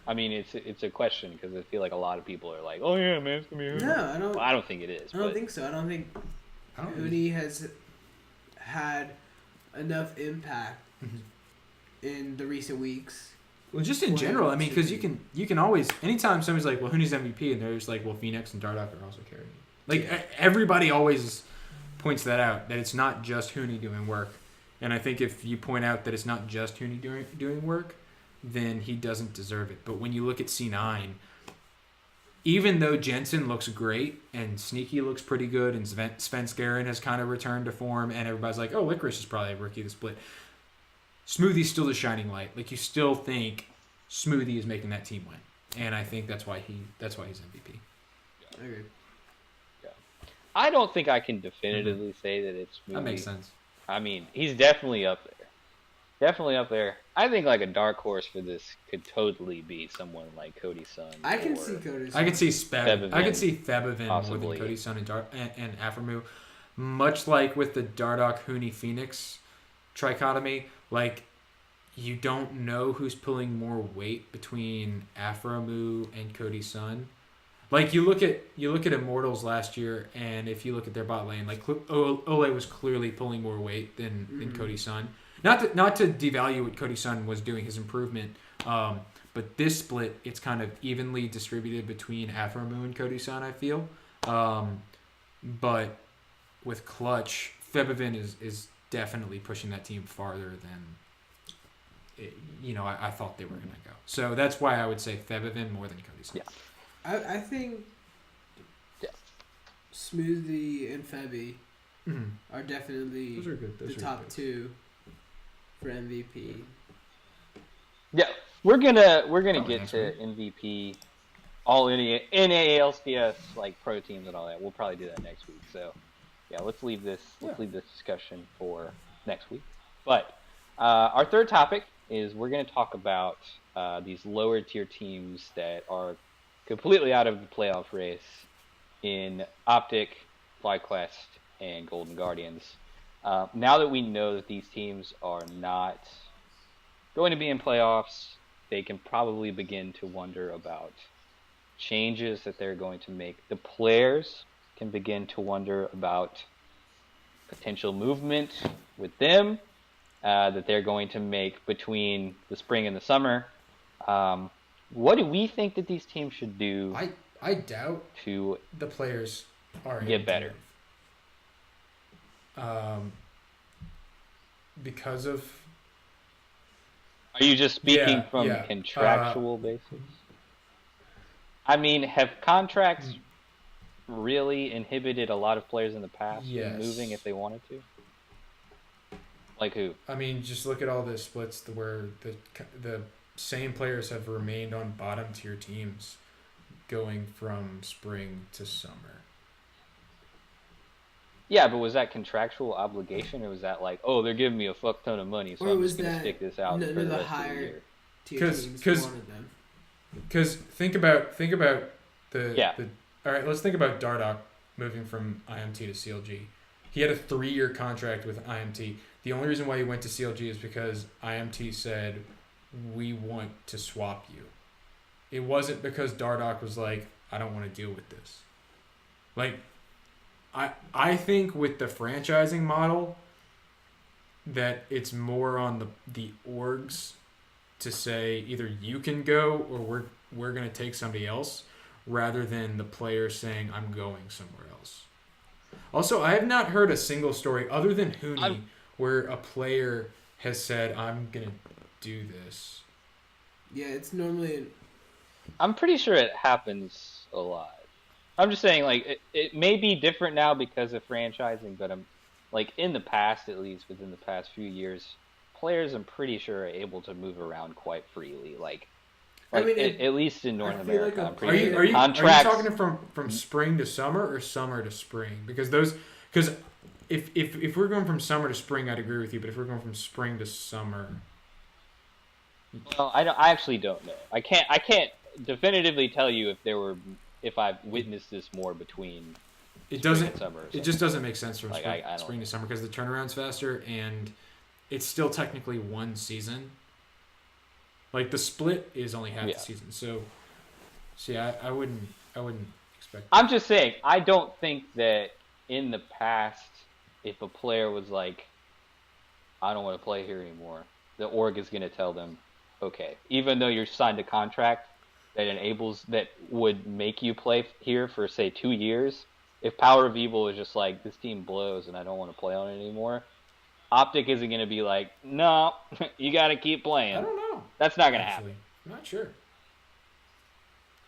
I mean, it's a question because I feel like a lot of people are like, "Oh yeah, man, it's gonna be Huni." No, I don't. Well, I don't think it is. I don't but think so. I don't think I don't Huni has had enough impact in the recent weeks. Well, just in Well, general, I mean, because should you can always anytime somebody's like, well, Huni's MVP, and there's like, well, Phoenix and Dardoch are also carrying it. Like everybody always points that out that it's not just Huni doing work, and I think if you point out that it's not just Huni doing work, then he doesn't deserve it. But when you look at C9, even though Jensen looks great and Sneaky looks pretty good, and Svenskeren has kind of returned to form, and everybody's like, oh, Licorice is probably a rookie of the split. Smoothie's still the shining light. Like you still think Smoothie is making that team win, and I think that's why he's MVP. I agree. I don't think I can definitively say that it's Smoothie. That makes sense. I mean, he's definitely up there. Definitely up there. I think like a dark horse for this could totally be someone like Cody Sun. I can or- see Cody. I could see Febivin, I could see Febivin more possibly. than Cody Sun and Aframu. Much like with the Dardoch Huni Phoenix trichotomy, like you don't know who's pulling more weight between Aframu and Cody Sun. Like you look at Immortals last year, and if you look at their bot lane, like Ole was clearly pulling more weight than Cody Sun. Not to devalue what Cody Sun was doing, his improvement. But this split, it's kind of evenly distributed between Aframu and Cody Sun, I feel. But with Clutch, Febivin is definitely pushing that team farther than I thought they were going to go. So that's why I would say Febivin more than Cody Sun. Yeah. I think Yeah. Smoothie and Febby Mm-hmm. are definitely Those are good. the top two for MVP. Yeah, we're gonna Probably get next to MVP, all NALCS like pro teams and all that. We'll probably do that next week. So yeah, let's leave this discussion for next week. But our third topic is we're gonna talk about these lower tier teams that are completely out of the playoff race in Optic, FlyQuest, and Golden Guardians. Now that we know that these teams are not going to be in playoffs, they can probably begin to wonder about changes that they're going to make. The players can begin to wonder about potential movement with them that they're going to make between the spring and the summer. What do we think that these teams should do I doubt to the players are get better? Because of Are you just speaking Yeah, from yeah. contractual basis? I mean, have contracts really inhibited a lot of players in the past from Yes. moving if they wanted to? Like who? I mean, just look at all the splits where the same players have remained on bottom tier teams going from spring to summer. Yeah, but was that contractual obligation, or was that like, oh, they're giving me a fuck ton of money, so Or I'm was just gonna that stick this out none for of the the rest of the higher year? tier 'Cause- teams 'cause- wanted them? Because think about the Yeah. all right, let's think about Dardoch moving from IMT to CLG. He had a 3-year contract with IMT. The only reason why he went to CLG is because IMT said, we want to swap you. It wasn't because Dardoch was like, I don't want to deal with this. Like, I think with the franchising model that it's more on the orgs to say either you can go or we're going to take somebody else, rather than the player saying I'm going somewhere else. Also, I have not heard a single story other than Huni where a player has said I'm going to do this. Yeah, it's normally I'm pretty sure it happens a lot. I'm just saying, like, it may be different now because of franchising, but I'm like in the past, at least within the past few years, players I'm pretty sure are able to move around quite freely. I mean, at least in North I feel like America, a I'm Are pretty you sure are you contracts. are you talking from spring to summer or summer to spring? Because if we're going from summer to spring, I'd agree with you. But if we're going from spring to summer, Well, I actually don't know. I can't definitively tell you if I've witnessed this more between it spring doesn't. and summer. Or It just doesn't make sense from Like, spring, I don't spring know. to summer because the turnaround's faster and it's still technically one season. Like the split is only half Yeah. the season, so see, I wouldn't expect. I'm just saying, I don't think that in the past, if a player was like, I don't want to play here anymore, the org is going to tell them, okay, even though you're signed a contract that would make you play here for, say, 2 years, if Power of Evil is just like, this team blows and I don't want to play on it anymore, Optic isn't going to be like, no, you got to keep playing. I don't know. That's not going to Actually, happen. I'm not sure.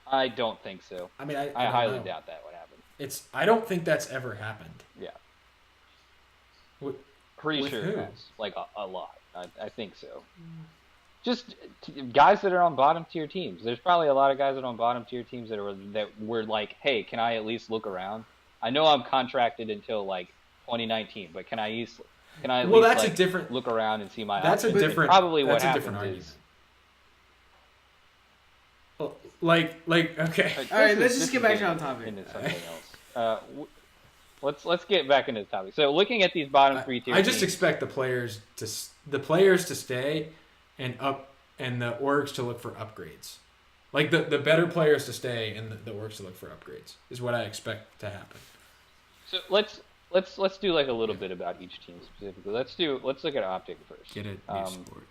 I don't think so. I mean, I I don't highly know. doubt that would happen. I don't think that's ever happened. Yeah. With- Pretty With sure who? it has. Like, a lot. I think so. Just guys that are on bottom tier teams. There's probably a lot of guys that are on bottom tier teams that were like, hey, can I at least look around? I know I'm contracted until like 2019, but can I at least that's a like, different- look around and see my That's a options? And different. probably what that's a happens different argument. is Okay. All right, this let's is just get back getting on topic. into something else. Let's get back into the topic. So looking at these bottom three tier I just teams, expect the players to stay and the orgs to look for upgrades. Like the better players to stay and the orgs to look for upgrades is what I expect to happen. so let's do like a little bit about each team specifically. Let's look at Optic first. Get it, sport.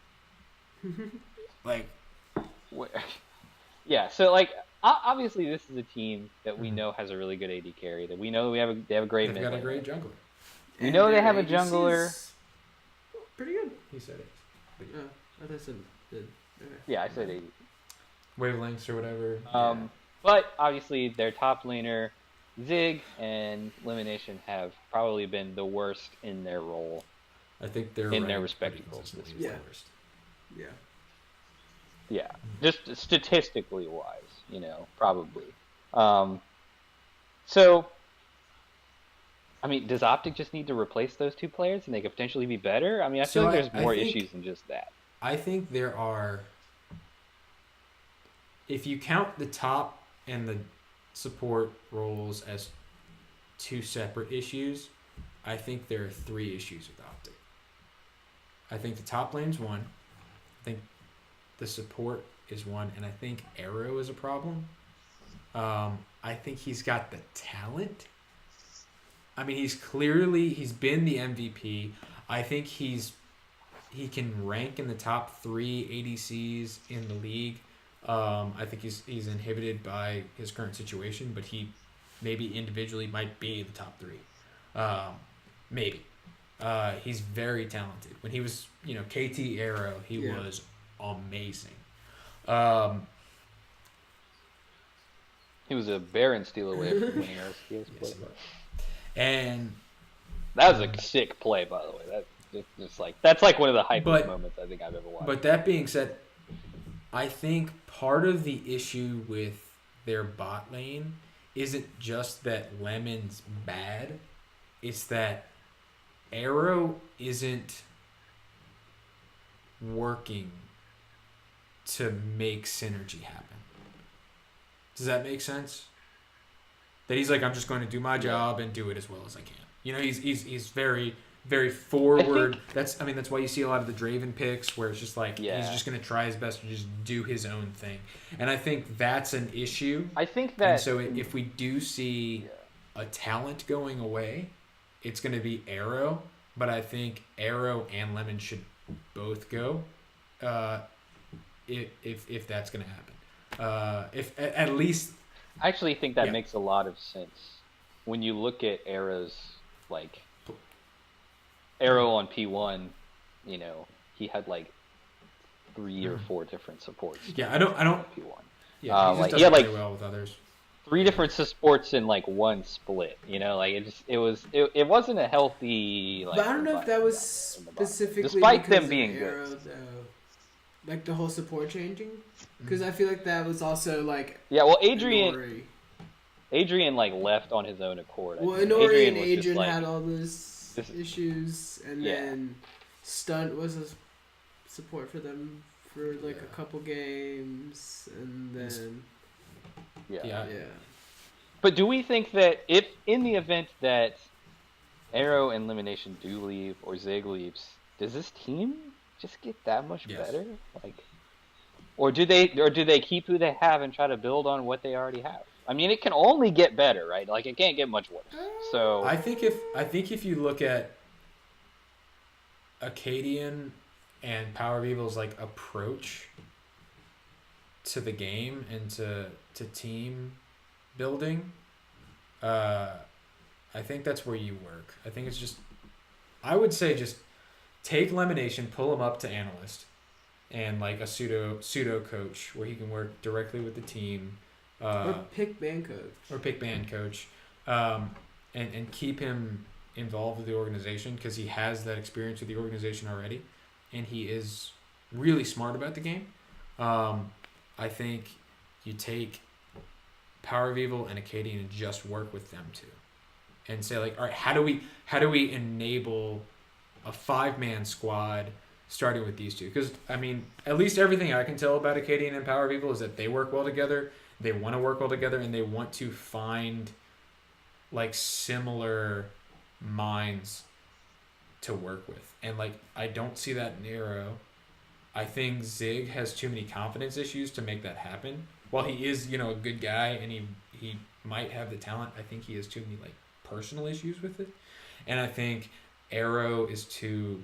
Like Yeah, so like obviously this is a team that we know has a really good AD carry. That we know they have a great they've mid got a lane. great jungler. We And know they their have a ADC jungler. is pretty good. He said it. Oh, I thought I said good. Okay. Yeah, I said AD. Wavelengths or whatever. But obviously their top laner, Zig and Elimination, have probably been the worst in their role. I think they're in their ranked respective pretty roles consistently this as year. the worst. Yeah. Yeah, just statistically wise, probably. So, I mean, does Optic just need to replace those two players and they could potentially be better? I mean, I feel So like there's I more think- issues than just that. I think there are. If you count the top and the support roles as two separate issues, I think there are three issues with Optic. I think the top lane's one. I think the support is one, and I think Arrow is a problem. I think he's got the talent. I mean, he's been the MVP. I think he can rank in the top 3 ADCs in the league. I think he's inhibited by his current situation, but he maybe individually might be in the top 3. Maybe. He's very talented. When he was, KT Arrow, he was amazing. He was a Baron steal away from winning our skills play. And That was a sick play, by the way. That's like one of the hypest moments I think I've ever watched. But that being said, I think part of the issue with their bot lane isn't just that Lemon's bad. It's that Arrow isn't working to make synergy happen. Does that make sense? That he's like, I'm just going to do my job and do it as well as I can. He's very, very forward. That's why you see a lot of the Draven picks where it's just like he's just going to try his best to just do his own thing. And I think that's an issue. I think that. And so if we do see a talent going away, it's going to be Arrow. But I think Arrow and Lemon should both go. If that's going to happen. If at least I actually think that makes a lot of sense when you look at Arrow's Arrow on P1. He had like 3 or 4 different supports. Yeah, I don't. P1. Yeah, he just like, doesn't he had, play like, well with others. 3 different supports in like one split. Like it wasn't a healthy. Like, But I don't know if that was environment in the bottom. specifically Despite because them being of good. Arrow, though. Like the whole support changing, because I feel like that was also like. Yeah, well, Inori. Adrian like left on his own accord. Well, think. Inori and was just, Adrian like, had all those issues, and Yeah. then Stunt was a support for them for like a couple games, and then Yeah. yeah. But do we think that if in the event that Arrow and Elimination do leave or Zig leaves, does this team just get that much Yes. better? Like, or do they keep who they have and try to build on what they already have? I mean, it can only get better, right? Like, it can't get much worse. So I think if you look at Acadian and Power of Evil's like approach to the game and to team building, I think that's where you work. I think it's just, I would say just take Lemonation, pull him up to analyst, and like a pseudo coach where he can work directly with the team, Or pick band coach. And keep him involved with the organization because he has that experience with the organization already, and he is really smart about the game. I think you take Power of Evil and Acadian and just work with them too, and say like, all right, how do we enable a 5-man squad starting with these two? Because I mean, at least everything I can tell about Acadian and Power of Evil is that they work well together. They want to work well together, and they want to find like similar minds to work with. And like, I don't see that in Arrow. I think Zig has too many confidence issues to make that happen. While he is, a good guy and he might have the talent, I think he has too many like personal issues with it. And I think Arrow is too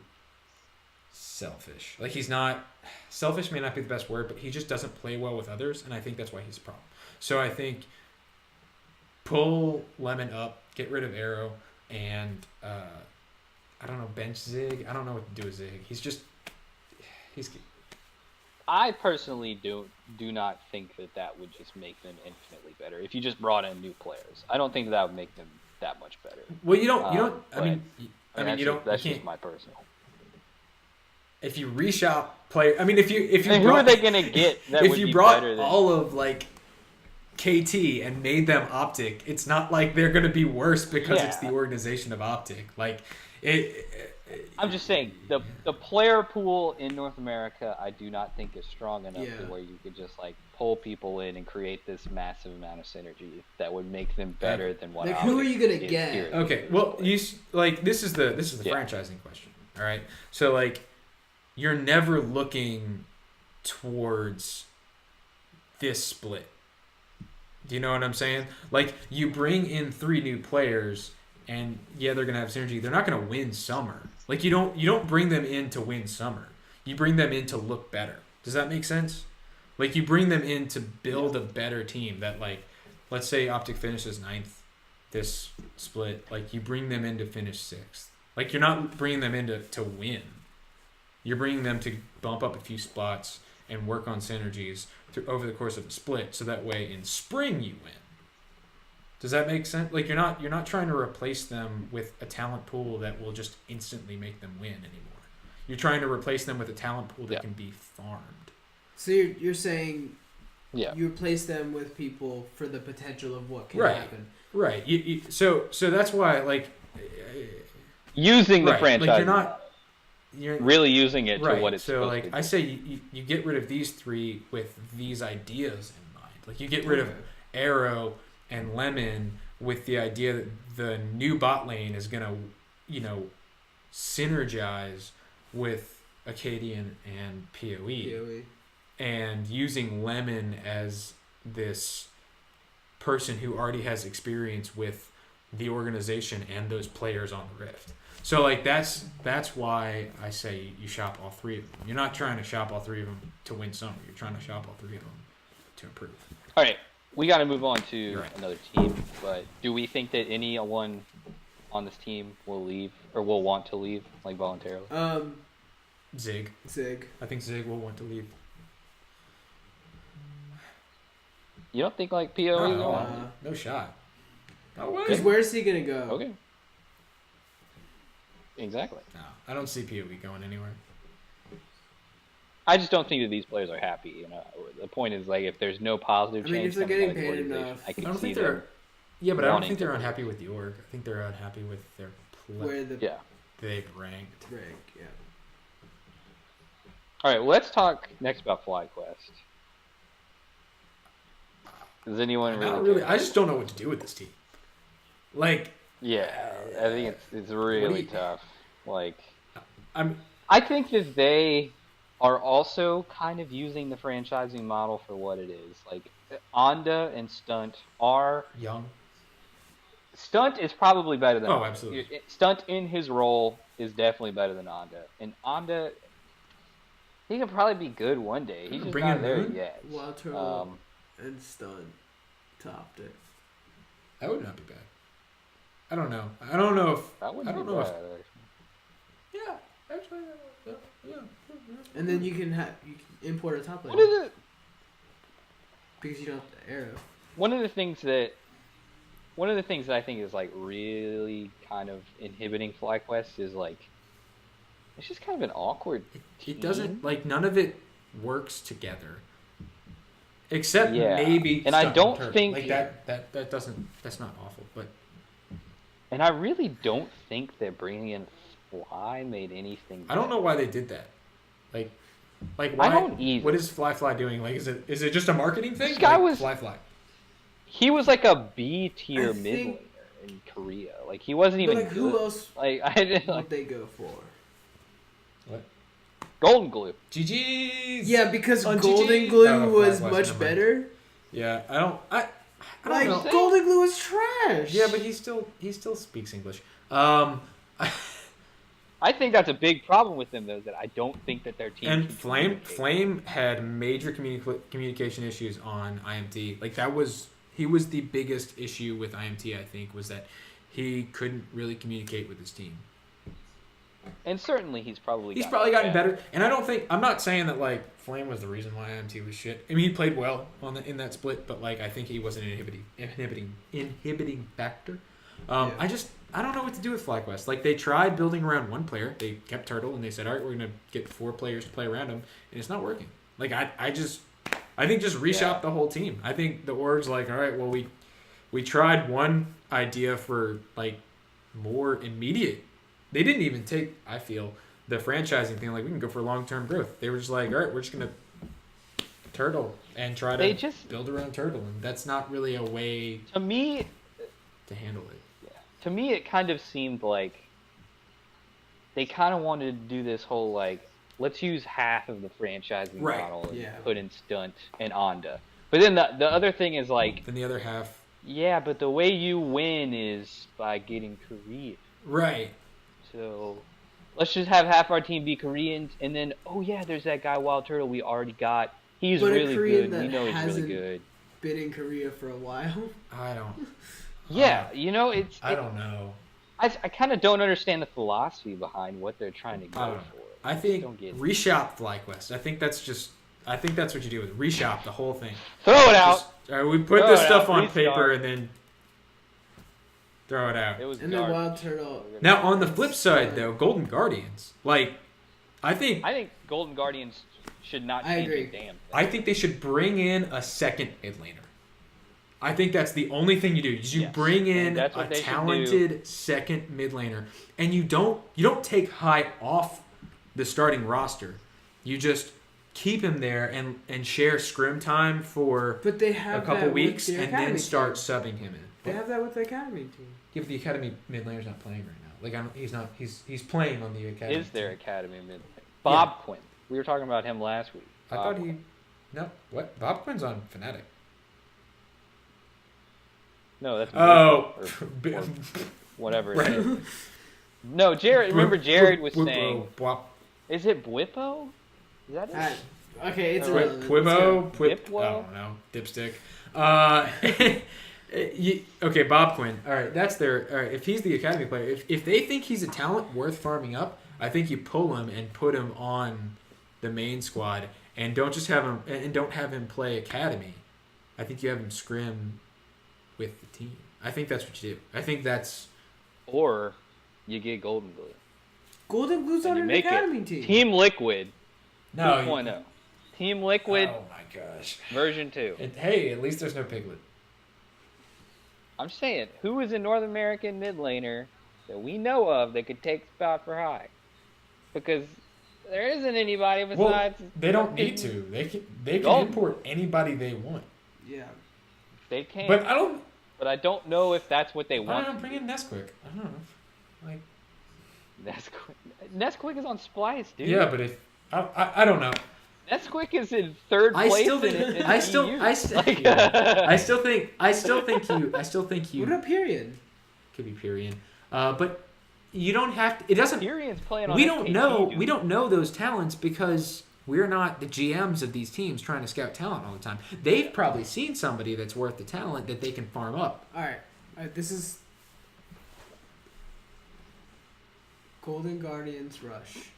selfish. Like, he's not selfish, may not be the best word, but he just doesn't play well with others, and I think that's why he's a problem. So I think pull Lemon up, get rid of Arrow, and I don't know, bench Zig. I don't know what to do with Zig. He's. I personally do not think that would just make them infinitely better. If you just brought in new players, I don't think that would make them that much better. Well, you don't. I mean, that's you don't. That's you just my personal. If you reshop player, I mean, if you who are they gonna get? That if would you be brought better than all of like KT and made them Optic, it's not like they're gonna be worse because it's the organization of Optic. Like I'm just saying the player pool in North America, I do not think is strong enough to where you could just like pull people in and create this massive amount of synergy that would make them better than what. Like, who are you gonna is get? here. Okay, well, this is the franchising question. All right, so like, you're never looking towards this split. Do you know what I'm saying? Like, you bring in 3 new players, and they're gonna have synergy. They're not gonna win summer. Like, you don't bring them in to win summer. You bring them in to look better. Does that make sense? Like, you bring them in to build a better team. That, like, let's say Optic finishes 9th this split. Like, you bring them in to finish 6th. Like, you're not bringing them in to win. You're bringing them to bump up a few spots and work on synergies over the course of the split, so that way in spring you win. Does that make sense? Like, you're not trying to replace them with a talent pool that will just instantly make them win anymore. You're trying to replace them with a talent pool that can be farmed. So you're saying you replace them with people for the potential of what can Right. happen. Right. So that's why, like, using the right. franchise. Like, you're really using it right. to what it's so supposed like to be. I say you get rid of these 3 with these ideas in mind. Like, you get rid of Arrow and Lemon with the idea that the new bot lane is gonna synergize with Acadian and PoE. And using Lemon as this person who already has experience with the organization and those players on the Rift. So like, that's why I say you shop all 3 of them. You're not trying to shop all 3 of them to win summer. You're trying to shop all 3 of them to improve. All right, we got to move on to Right. another team. But do we think that anyone on this team will leave or will want to leave, like, voluntarily? Zig. Zig. I think Zig will want to leave. You don't think like POE Oh, going? no shot. No way. Because where's he gonna go? Okay. Exactly. No, I don't see POE going anywhere. I just don't think that these players are happy. You know, the point is like if there's no positive I mean, change if they're coming out getting of the paid organization, enough. I I could don't see think them. they're. Yeah, but I don't wanting think to they're leave. unhappy with the org. I think they're unhappy with their play. Where the Yeah. They've ranked. rank? Yeah. All right. Well, let's talk next about FlyQuest. Does anyone Not really? really. I just don't know what to do with this team. Like, Yeah, I think it's really you- tough. Like, I'm. I think that they are also kind of using the franchising model for what it is. Like, Onda and Stunt are. Young. Stunt is probably better than Oh, Onda. absolutely. Stunt in his role is definitely better than Onda. And Onda, he can probably be good one day. He's just Bring not in there Moon? yet. Wild Turtle Um, and Stun topped it. That would not be bad. I don't know. I don't know if. that wouldn't I don't be know bad, if. actually. Yeah, actually, yeah. And then you can import a top One laner of the because you don't have the arrow. one of the things that I think is like really kind of inhibiting FlyQuest is like it's just kind of an awkward. It doesn't like none of it works together. Except Yeah. maybe. And I Stunt don't Turtle. think- like that doesn't. That's not awful, but And I really don't think that bringing in Fly made anything. I don't know why they did that. Like why? I don't either. What is Fly doing? Like, is it just a marketing thing? This guy like, was- Fly. He was like a B tier I mid think- laner in Korea. Like he wasn't But even like, who good. else Like I didn't would like they go for? What? Golden Glue. GG's. Yeah, because On Golden GG? Glue Oh, was Fly much never mind. better. Yeah. I don't Like know. Golden Glue is trash. Yeah, but he still speaks English. I think that's a big problem with them though. That I don't think that their team. And can Flame communicate. had major communication issues on IMT. Like he was the biggest issue with IMT. I think was that he couldn't really communicate with his team. And certainly he's probably Gotten better. And I'm not saying that like Flame was the reason why IMT was shit. I mean, he played well in that split, but like I think he was an inhibiting factor. Yeah. I don't know what to do with FlyQuest. Like they tried building around one player. They kept Turtle and they said, all right, we're gonna get 4 players to play around him, and it's not working. Like I think just reshop the whole team. I think the org's like, all right, well we tried one idea for like more immediate. They didn't even take, I feel, the franchising thing. Like we can go for long-term growth. They were just like, all right, we're just gonna Turtle and try They to just build around Turtle, and that's not really a way to me. to handle it. To me, it kind of seemed like they kind of wanted to do this whole like, let's use half of the franchising Right. model and Yeah. put in Stunt and Onda. But then the other thing is like, Then the other half, yeah, but the way you win is by getting Korean. right? So let's just have half our team be Koreans, and then oh yeah, there's that guy Wild Turtle we already got. He's But a really Korean good. We that know he's really hasn't- good. Been in Korea for a while. I don't. Yeah, you know it's. I don't know. I kind of don't understand the philosophy behind what they're trying to I go don't know. for. I just think don't get it. reshop FlyQuest. I think that's what you do with it. Reshop the whole thing. Throw it out. Just, all right, we put Throw this it stuff out. on Restart. paper and then throw it out. It was And then garbage. Wild Turtle. Now on the flip side though, Golden Guardians. Like, I think Golden Guardians should not I change a agree. damn thing. I think they should bring in a second mid laner. I think that's the only thing you do. Is you Yes. bring in And that's a what they should talented second mid laner, and you don't take High off the starting roster. You just keep him there and share scrim time for But they have a couple that weeks, with the and academy then start team. subbing him in. They have that with the academy team. Yeah, but the academy mid laner's not playing right now. Like he's not. He's playing on the academy. Is their team. academy mid? Bob Quinn. We were talking about him last week. I thought he. No, what? Bob Quinn's on Fnatic. No, that's Oh, or whatever. It is. No, Jared. Remember, Jared was saying, "Is it Bwippo? Is that it?" Okay, it's Oh, irrelevant. Puibo, Dipwo? I don't know, dipstick. Okay, Bob Quinn. All right, that's their. All right, if he's the academy player, if they think he's a talent worth farming up, I think you pull him and put him on the main squad, and don't have him play academy. I think you have him scrim with the team. I think that's what you do. I think that's. Or you get Golden Glue. Golden Glue's And on you an make academy it team. Team Liquid No. 2.0. Team Liquid Oh my gosh. version 2. Hey, at least there's no Piglet. I'm saying, who is a North American mid laner that we know of that could take spot for high? Because there isn't anybody besides. Well, they don't need to. They can import anybody they want. Yeah. They can. But I don't. But I don't know if that's what they I want. don't know. Bring in Nesquik. I don't know. Like. Nesquik is on Splice, dude. Yeah, but if I don't know. Nesquik is in third place. I still think you. What about Period? Could be Period. But you don't have to. It doesn't. Period's playing on We don't SKT, know. dude. We don't know those talents because we're not the GMs of these teams trying to scout talent all the time. They've probably seen somebody that's worth the talent that they can farm up. All right. This is Golden Guardians Rush.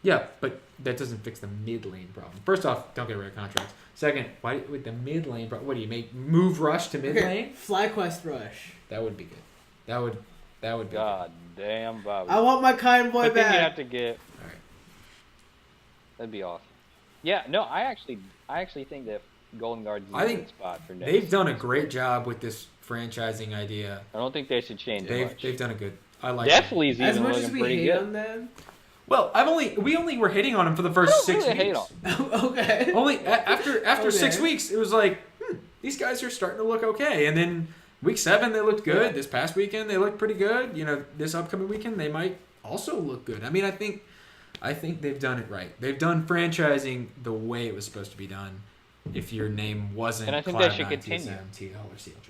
Yeah, but that doesn't fix the mid lane problem. First off, don't get rid of contracts. Second, why with the mid lane? What do you move Rush to mid lane? FlyQuest Rush. That would be good. That would be God damn, Bobby. I want my kind boy But then you back. have to get. All right. That'd be awesome. Yeah, no, I actually think that Golden Guards is I a think good spot for next. They've done a great job with this franchising idea. I don't think they should change it much. They've done a good. I like. Definitely is As even much looking as we pretty hate good. on them. Well, we only were hitting on them for the first I don't 6 really hate weeks. Okay. Only after Okay. 6 weeks, it was like these guys are starting to look okay. And then week 7, they looked good. Yeah. This past weekend, they looked pretty good. You know, this upcoming weekend, they might also look good. I mean, I think they've done it right. They've done franchising the way it was supposed to be done. If your name wasn't And I think they should Cloud9, continue. TSM, TL, or CLG.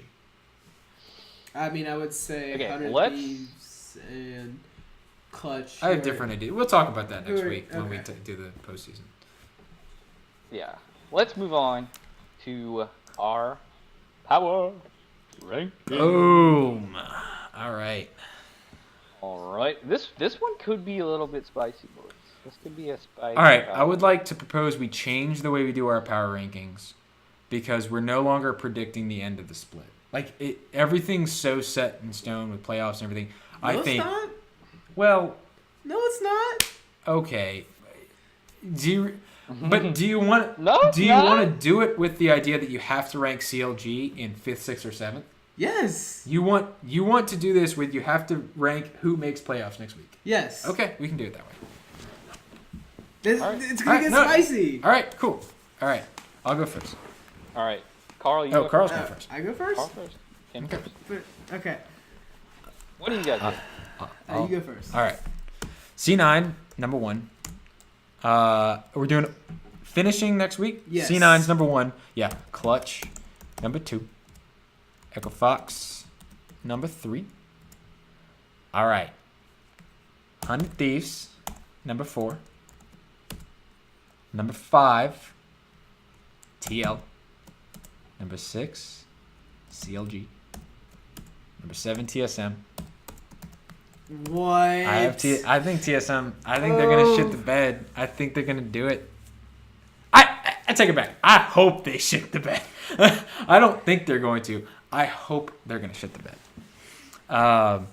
I mean, I would say Okay, 100 let's- Thieves and Clutch. I have who are- different ideas. We'll talk about that next Who are- week when we okay. do the postseason. Yeah. Let's move on to our power ranking. Boom. All right. All right. This one could be a little bit spicy, boys. This could be a spicy. All right. I power. would like to propose we change the way we do our power rankings because we're no longer predicting the end of the split. Like everything's so set in stone with playoffs and everything. No, I it's think. not. Well, No, it's not. okay. Do you want? No, Do you not. want to do it with the idea that you have to rank CLG in 5th, 6th, or 7th? Yes. You want to do this with you have to rank who makes playoffs next week. Yes. Okay, we can do it that way. All right. It's gonna get No. spicy. All right, cool. All right, I'll go first. All right. Carl, you Oh, go Carl's going first. I go first. Carl first. Tim Okay. first. Okay. What do you guys think? You go first. All right. C9, number 1. We're doing finishing next week. Yes. C9's number 1. Yeah. Clutch, number 2. Echo Fox, number 3. All right. 100 Thieves, number 4. Number 5, TL. Number 6, CLG. Number 7, TSM. What? I think TSM. I think they're gonna shit the bed. I think they're gonna do it. I take it back. I hope they shit the bed. I don't think they're going to. I hope they're gonna shit the bed.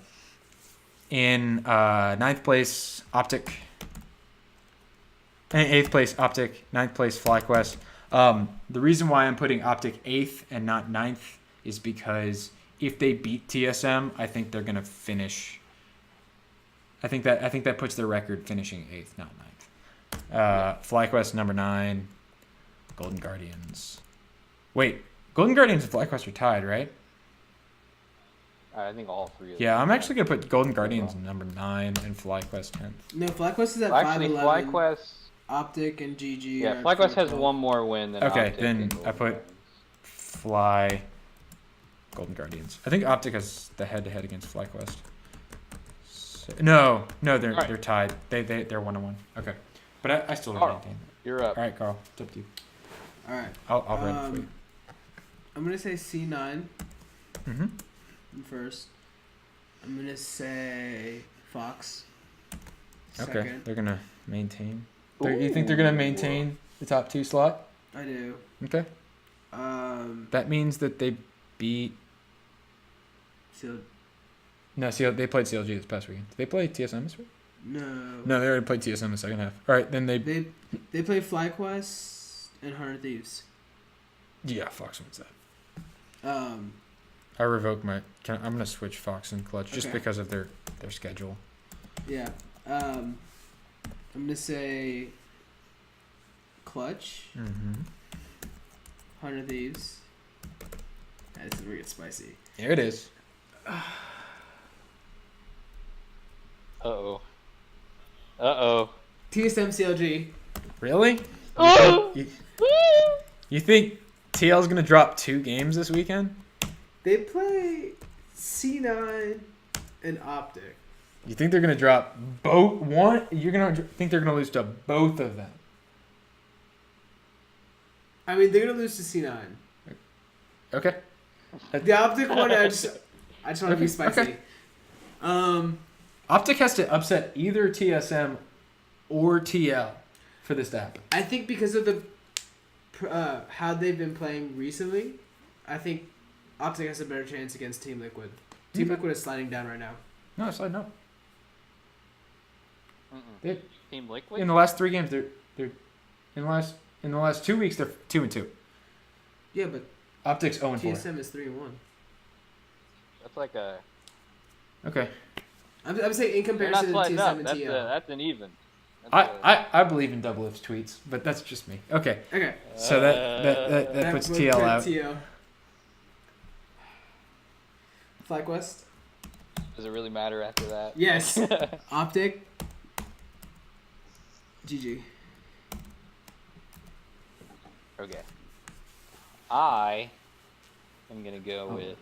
In 9th place, Optic. In 8th place, Optic. 9th place, FlyQuest. The reason why I'm putting Optic 8th and not 9th is because if they beat TSM, I think they're gonna finish. I think that puts their record finishing 8th, not 9th. FlyQuest number 9. Golden Guardians. Wait, Golden Guardians and FlyQuest are tied, right? I think all three of them. Yeah, I'm actually gonna put Golden Guardians number 9 and FlyQuest 10th. No, FlyQuest is at Actually, 5'11". FlyQuest. Optic and GG. Yeah, are FlyQuest has 4'12". one more win than Okay, Optic then and I Golden put Guardians. Fly. Golden Guardians. I think Optic has the head-to-head against FlyQuest. So, no, they're All right. they're tied. They're 1-1. Okay, but I still don't Carl. maintain. You're up. All right, Carl, it's up to you. All right. I'll read it for you. I'm gonna say C9 Mm-hmm. first. I'm gonna say Fox Okay, second. they're gonna maintain. You think they're gonna maintain the top 2 slot? I do. Okay. That means that they beat. So No, they played CLG this past weekend. Did they play TSM this week? no. No, they already played TSM in the second half. All right, then they. They play FlyQuest and 100 Thieves. Yeah, Fox wins that. I I revoke my. I'm gonna switch Fox and Clutch just Okay. because of their schedule. Yeah. I'm gonna say Clutch, Mm-hmm. 100 Thieves. That's gonna get spicy. There it is. Uh oh. TSM CLG. Really? Oh. You think TL's gonna drop 2 games this weekend? They play C9 and Optic. You think they're gonna drop both? One? You're gonna think they're gonna lose to both of them? I mean, they're gonna lose to C9. Okay. The Optic one, I just want to be spicy. Okay. Optic has to upset either TSM or TL for this to happen. I think because of the how they've been playing recently, I think Optic has a better chance against Team Liquid. Team Liquid is sliding down right now. No, slide no. They, Team Liquid? in the last 3 games, they're in the last 2 weeks they're 2-2. Yeah, but Optic's 0-4. TSM is 3-1. That's like a... Okay. I'm saying in They're comparison not to sliding up. TSM and That's, TL. that's an even. That's I believe in Double F's tweets, but that's just me. Okay. Okay. So that puts would TL put out. TL. FlyQuest. Does it really matter after that? Yes. Optic. GG. Okay. I am going to go with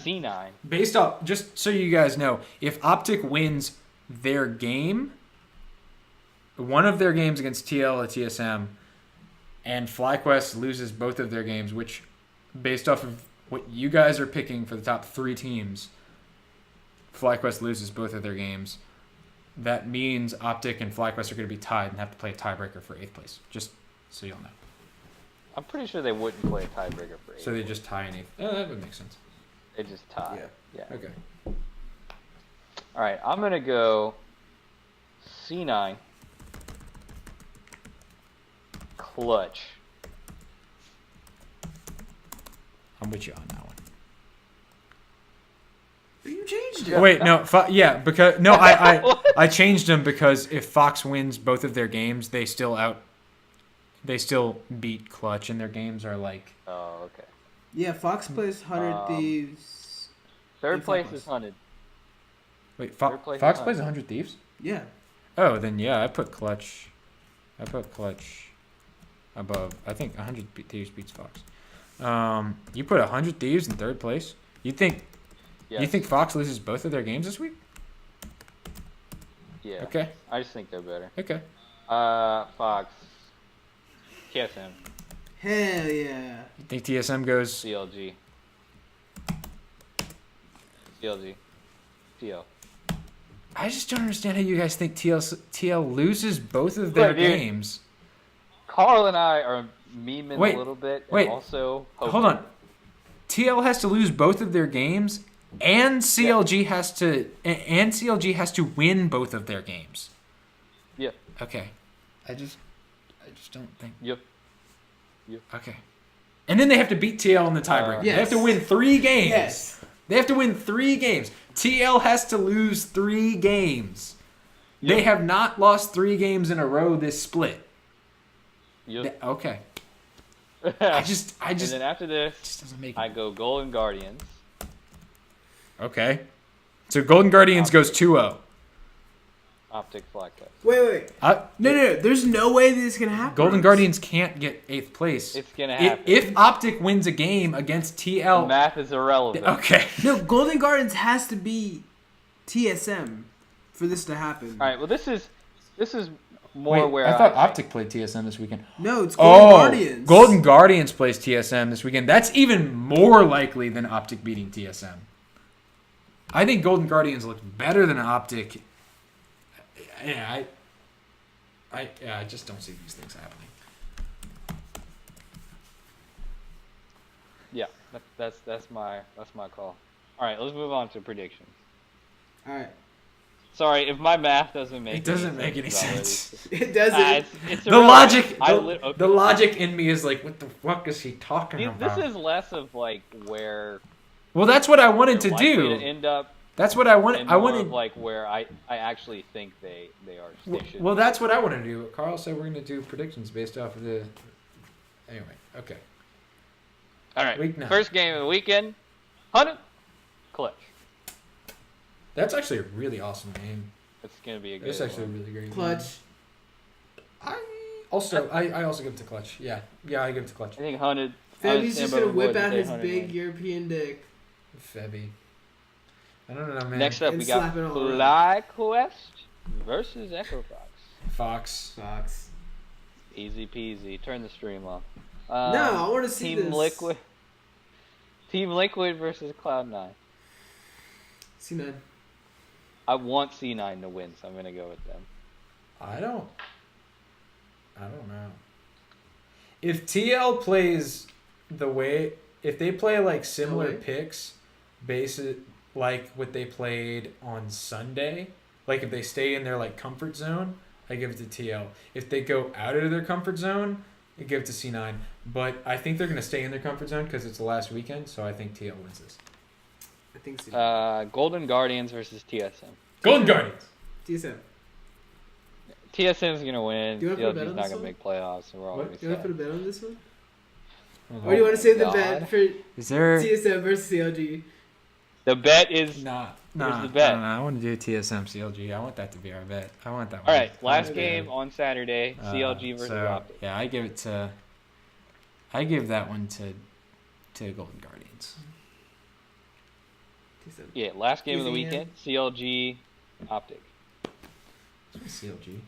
C9. Based off, just so you guys know, if Optic wins their game, one of their games against TL or TSM, and FlyQuest loses both of their games, which, based off of what you guys are picking for the top 3 teams, FlyQuest loses both of their games. That means Optic and FlyQuest are going to be tied and have to play a tiebreaker for 8th place. Just so you'll know. I'm pretty sure they wouldn't play a tiebreaker for 8. So they just tie in 8th. Oh, that would make sense. They just tie. Yeah. Okay. All right. I'm going to go C9. Clutch. I'm with you on that one. You changed it. Wait, no, because no, I changed them because if Fox wins both of their games, they still beat Clutch, and their games are like. Oh, okay. Yeah, Fox plays 100 Thieves. Third and place FlyQuest. is hunted. Wait, Third place Fox is plays 100 Thieves. Yeah. Oh, then yeah, I put Clutch above. I think 100 Thieves beats Fox. You put 100 Thieves in 3rd place. You think Fox loses both of their games this week? Yeah. Okay. I just think they're better. Okay. Fox. TSM. Hell yeah. You think TSM goes? CLG. TL. I just don't understand how you guys think TL loses both of their Look, dude. games. Carl and I are memeing Wait, a little bit. And wait. also hoping. Hold on. TL has to lose both of their games, and CLG has to win both of their games. Yeah. Okay. I just don't think. Yep. Okay. And then they have to beat TL in the tiebreaker. Yes. They have to win 3 games. Yes. They have to win 3 games. TL has to lose 3 games. Yep. They have not lost 3 games in a row this split. Yep. Okay. I just And then after this, just doesn't make. I go Golden Guardians. Okay. So Golden Guardians goes 2-0. Optic FlyQuest. Wait. No. There's no way this can happen. Golden Guardians can't get 8th place. It's gonna happen. If Optic wins a game against TL. Math is irrelevant. Okay. No, Golden Guardians has to be TSM for this to happen. All right. Well, this is more Wait, where I thought think- Optic played TSM this weekend. No, it's Golden Guardians. Golden Guardians plays TSM this weekend. That's even more likely than Optic beating TSM. I think Golden Guardians look better than Optic yeah, I just don't see these things happening. Yeah, that's my call. All right, let's move on to predictions. All right. Sorry if my math doesn't make. It doesn't make any about what sense. It doesn't. It's The irrelevant. logic, the logic in me is like, what the fuck is he talking about? This is less of like where. Well, that's what I wanted they're to likely do. To end up. That's what I wanted. And I more wanted. of like where I actually think they are. They should. Well, that's what I want to do. Carl said we're going to do predictions based off of the. Anyway, okay. All right. Week 9. First game of the weekend. 100 clutch. That's actually a really awesome game. It's gonna be a good. It's actually a one. really great game. Clutch. I also give it to Clutch. Yeah, I give it to Clutch. I think 100. Febby's just gonna whip out his 100 big wins. European dick. Febby. I don't know, man. Next up, And we got slap it all Fly Quest versus Echo Fox. Fox. Easy peasy. Turn the stream off. No, I want to see Team this. Liquid. Team Liquid versus Cloud9. C9. I want C9 to win, so I'm gonna go with them. I don't know. If TL plays the way, if they play like similar Okay. picks, like what they played on Sunday, like if they stay in their like comfort zone, I give it to TL. If they go out of their comfort zone, I give it to C9. But I think they're gonna stay in their comfort zone because it's the last weekend, so I think TL wins this. I think C9. Golden Guardians versus TSM. Golden Guardians. DSM. TSM's gonna win. Do you wanna put a bet CLG's on not this gonna one? make playoffs, so we're all What? gonna be You want to sad. put a bet on this one? Oh, Or do you want to save the God. bet for Is there? TSM versus CLG? The bet is Nah. Where's the bet? No, I want to do TSM CLG. I want that to be our bet. I want that one. all right. Last Okay. game on Saturday. CLG versus Optic. Yeah, I give that one to Golden Guardians. TSM. Yeah, last game of the Easy, yeah. weekend. CLG, Optic. CLG.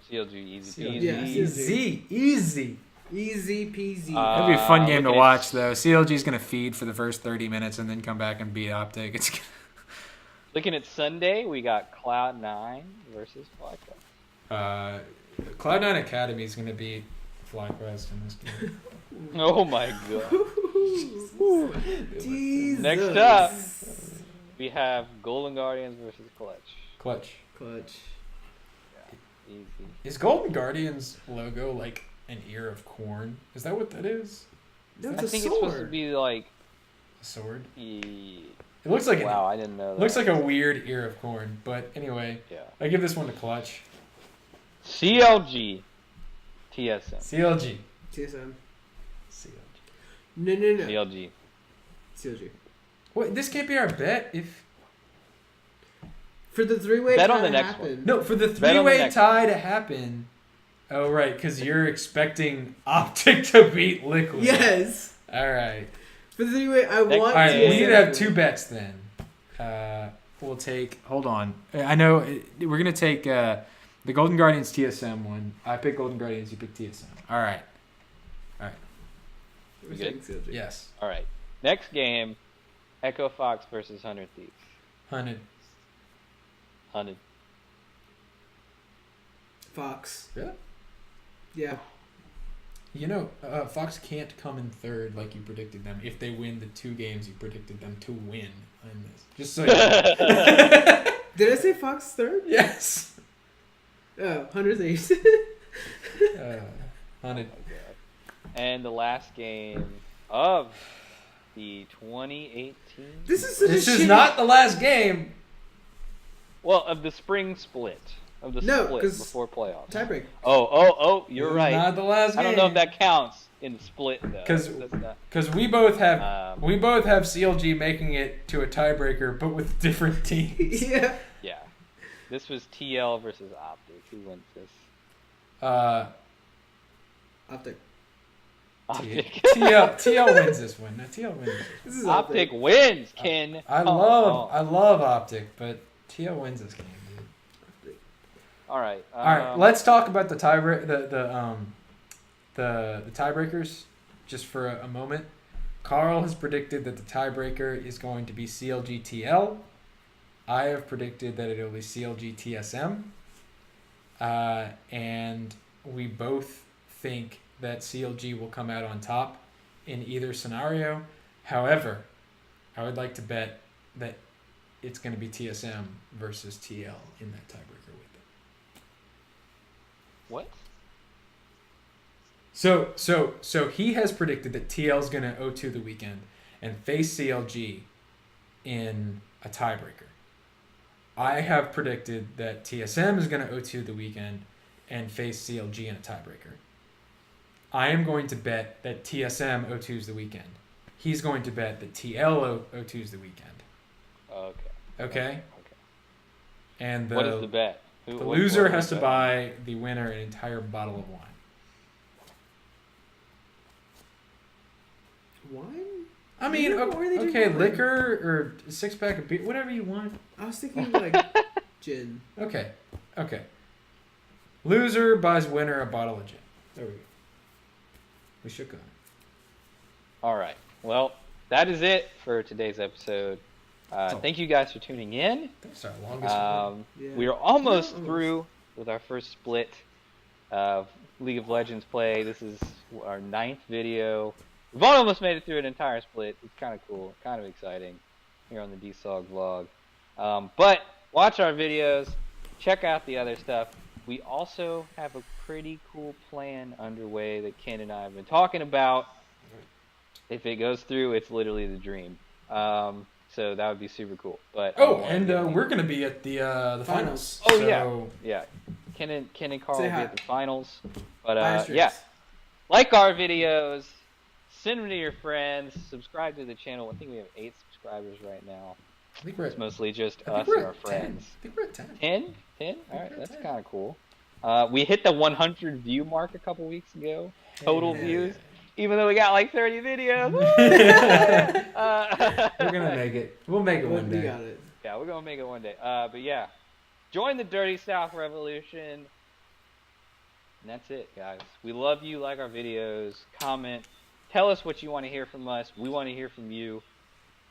CLG easy CLG. peasy. Yeah, Easy. Easy peasy. That'd be a fun game to looking at- watch, though. CLG's gonna feed for the first 30 minutes and then come back and beat Optic. It's Looking at Sunday, we got Cloud9 versus FlyQuest. Cloud9 Academy is going to beat FlyQuest in this game. Oh my god. Jesus. Next up. We have Golden Guardians versus Clutch. Clutch. Easy. Is Golden Guardians logo like an ear of corn? Is that what that is? No, I it's a think sword. it's supposed to be like. A sword? e- It looks like Wow, I didn't know that. looks like a weird ear of corn. But anyway, Yeah. I give this one to Clutch. CLG, TSM. CLG. TSM. CLG. No. CLG. CLG. Wait, this can't be our bet if For the three-way Bet tie on the to next happen. no for the Bet on the three-way next tie to happen. Oh right, because you're expecting Optic to beat Liquid. Yes. All right. For the three-way, I Next- want All right. TSM We need to have two bets then. We'll take. Hold on. I know we're gonna take the Golden Guardians TSM one. I pick Golden Guardians. You pick TSM. All right. We're We saying good? CLG. Yes. All right. Next game, Echo Fox versus 100 Thieves. 100. 100. Fox. Yeah. Yeah. You know, Fox can't come in third like you predicted them if they win the 2 games you predicted them to win in this. Just so you know. Did I say Fox third? Yes. Oh, 100 Thieves. 100. And the last game of the 2018. This is such This a is shitty- not the last game. Well, of the spring split. Of the No, split 'cause- before playoffs. tiebreak. Oh, you're This is right. Not the last game. I don't know if that counts in the split though. 'Cause- That's not- Because we both have CLG making it to a tiebreaker, but with different teams. Yeah. yeah. This was TL versus Optic. Who wins this? Optic. Optic. TL wins this one. No, TL wins. This is Optic wins, Ken. I Come love on. Optic, but TL wins this game, dude. All right. All right, let's talk about the tiebreakers just for a moment. Carl has predicted that the tiebreaker is going to be CLG TL. I have predicted that it'll be CLG TSM. and we both think that CLG will come out on top in either scenario. However, I would like to bet that it's going to be TSM versus TL in that tiebreaker with it. What? So he has predicted that TL is going to O2 the weekend and face CLG in a tiebreaker. I have predicted that TSM is going to O2 the weekend and face CLG in a tiebreaker. I am going to bet that TSM O2s the weekend. He's going to bet that TL O2s the weekend. Okay. Okay? And What is the bet? the loser has to buy the winner an entire bottle of wine. Wine? I mean, Why are they drinking okay, wine? liquor or a 6-pack of beer, whatever you want. I was thinking like gin. Okay. Loser buys winner a bottle of gin. There we go. We shook on it. All right. Well, that is it for today's episode. Thank you guys for tuning in. That's our longest one. Yeah. We are almost through with our first split of League of Legends play. This is our 9th video. We've almost made it through an entire split. It's kind of cool, kind of exciting here on the DSoG vlog. But watch our videos, check out the other stuff. We also have a pretty cool plan underway that Ken and I have been talking about. If it goes through, it's literally the dream. So that would be super cool. But we're gonna be at the finals. Oh so... yeah. Ken and Carl Say will be hi. at the finals. But Asterisks. yeah, like our videos, send them to your friends, subscribe to the channel. I think we have 8 subscribers right now. I think we're at, It's mostly just I think us we're and at our 10. friends. I think we're at 10. 10? 10? I Alright, think that's we're at 10. kind of cool. We hit the 100 view mark a couple weeks ago. Total Yeah. views. Even though we got like 30 videos. We're gonna make it. We'll make it one We day. got it. Yeah, we're gonna make it one day. But yeah, join the Dirty South Revolution. And that's it, guys. We love you. Like our videos. Comment. Tell us what you want to hear from us. We want to hear from you.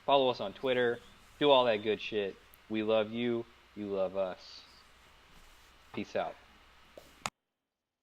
Follow us on Twitter. Do all that good shit. We love you. You love us. Peace out.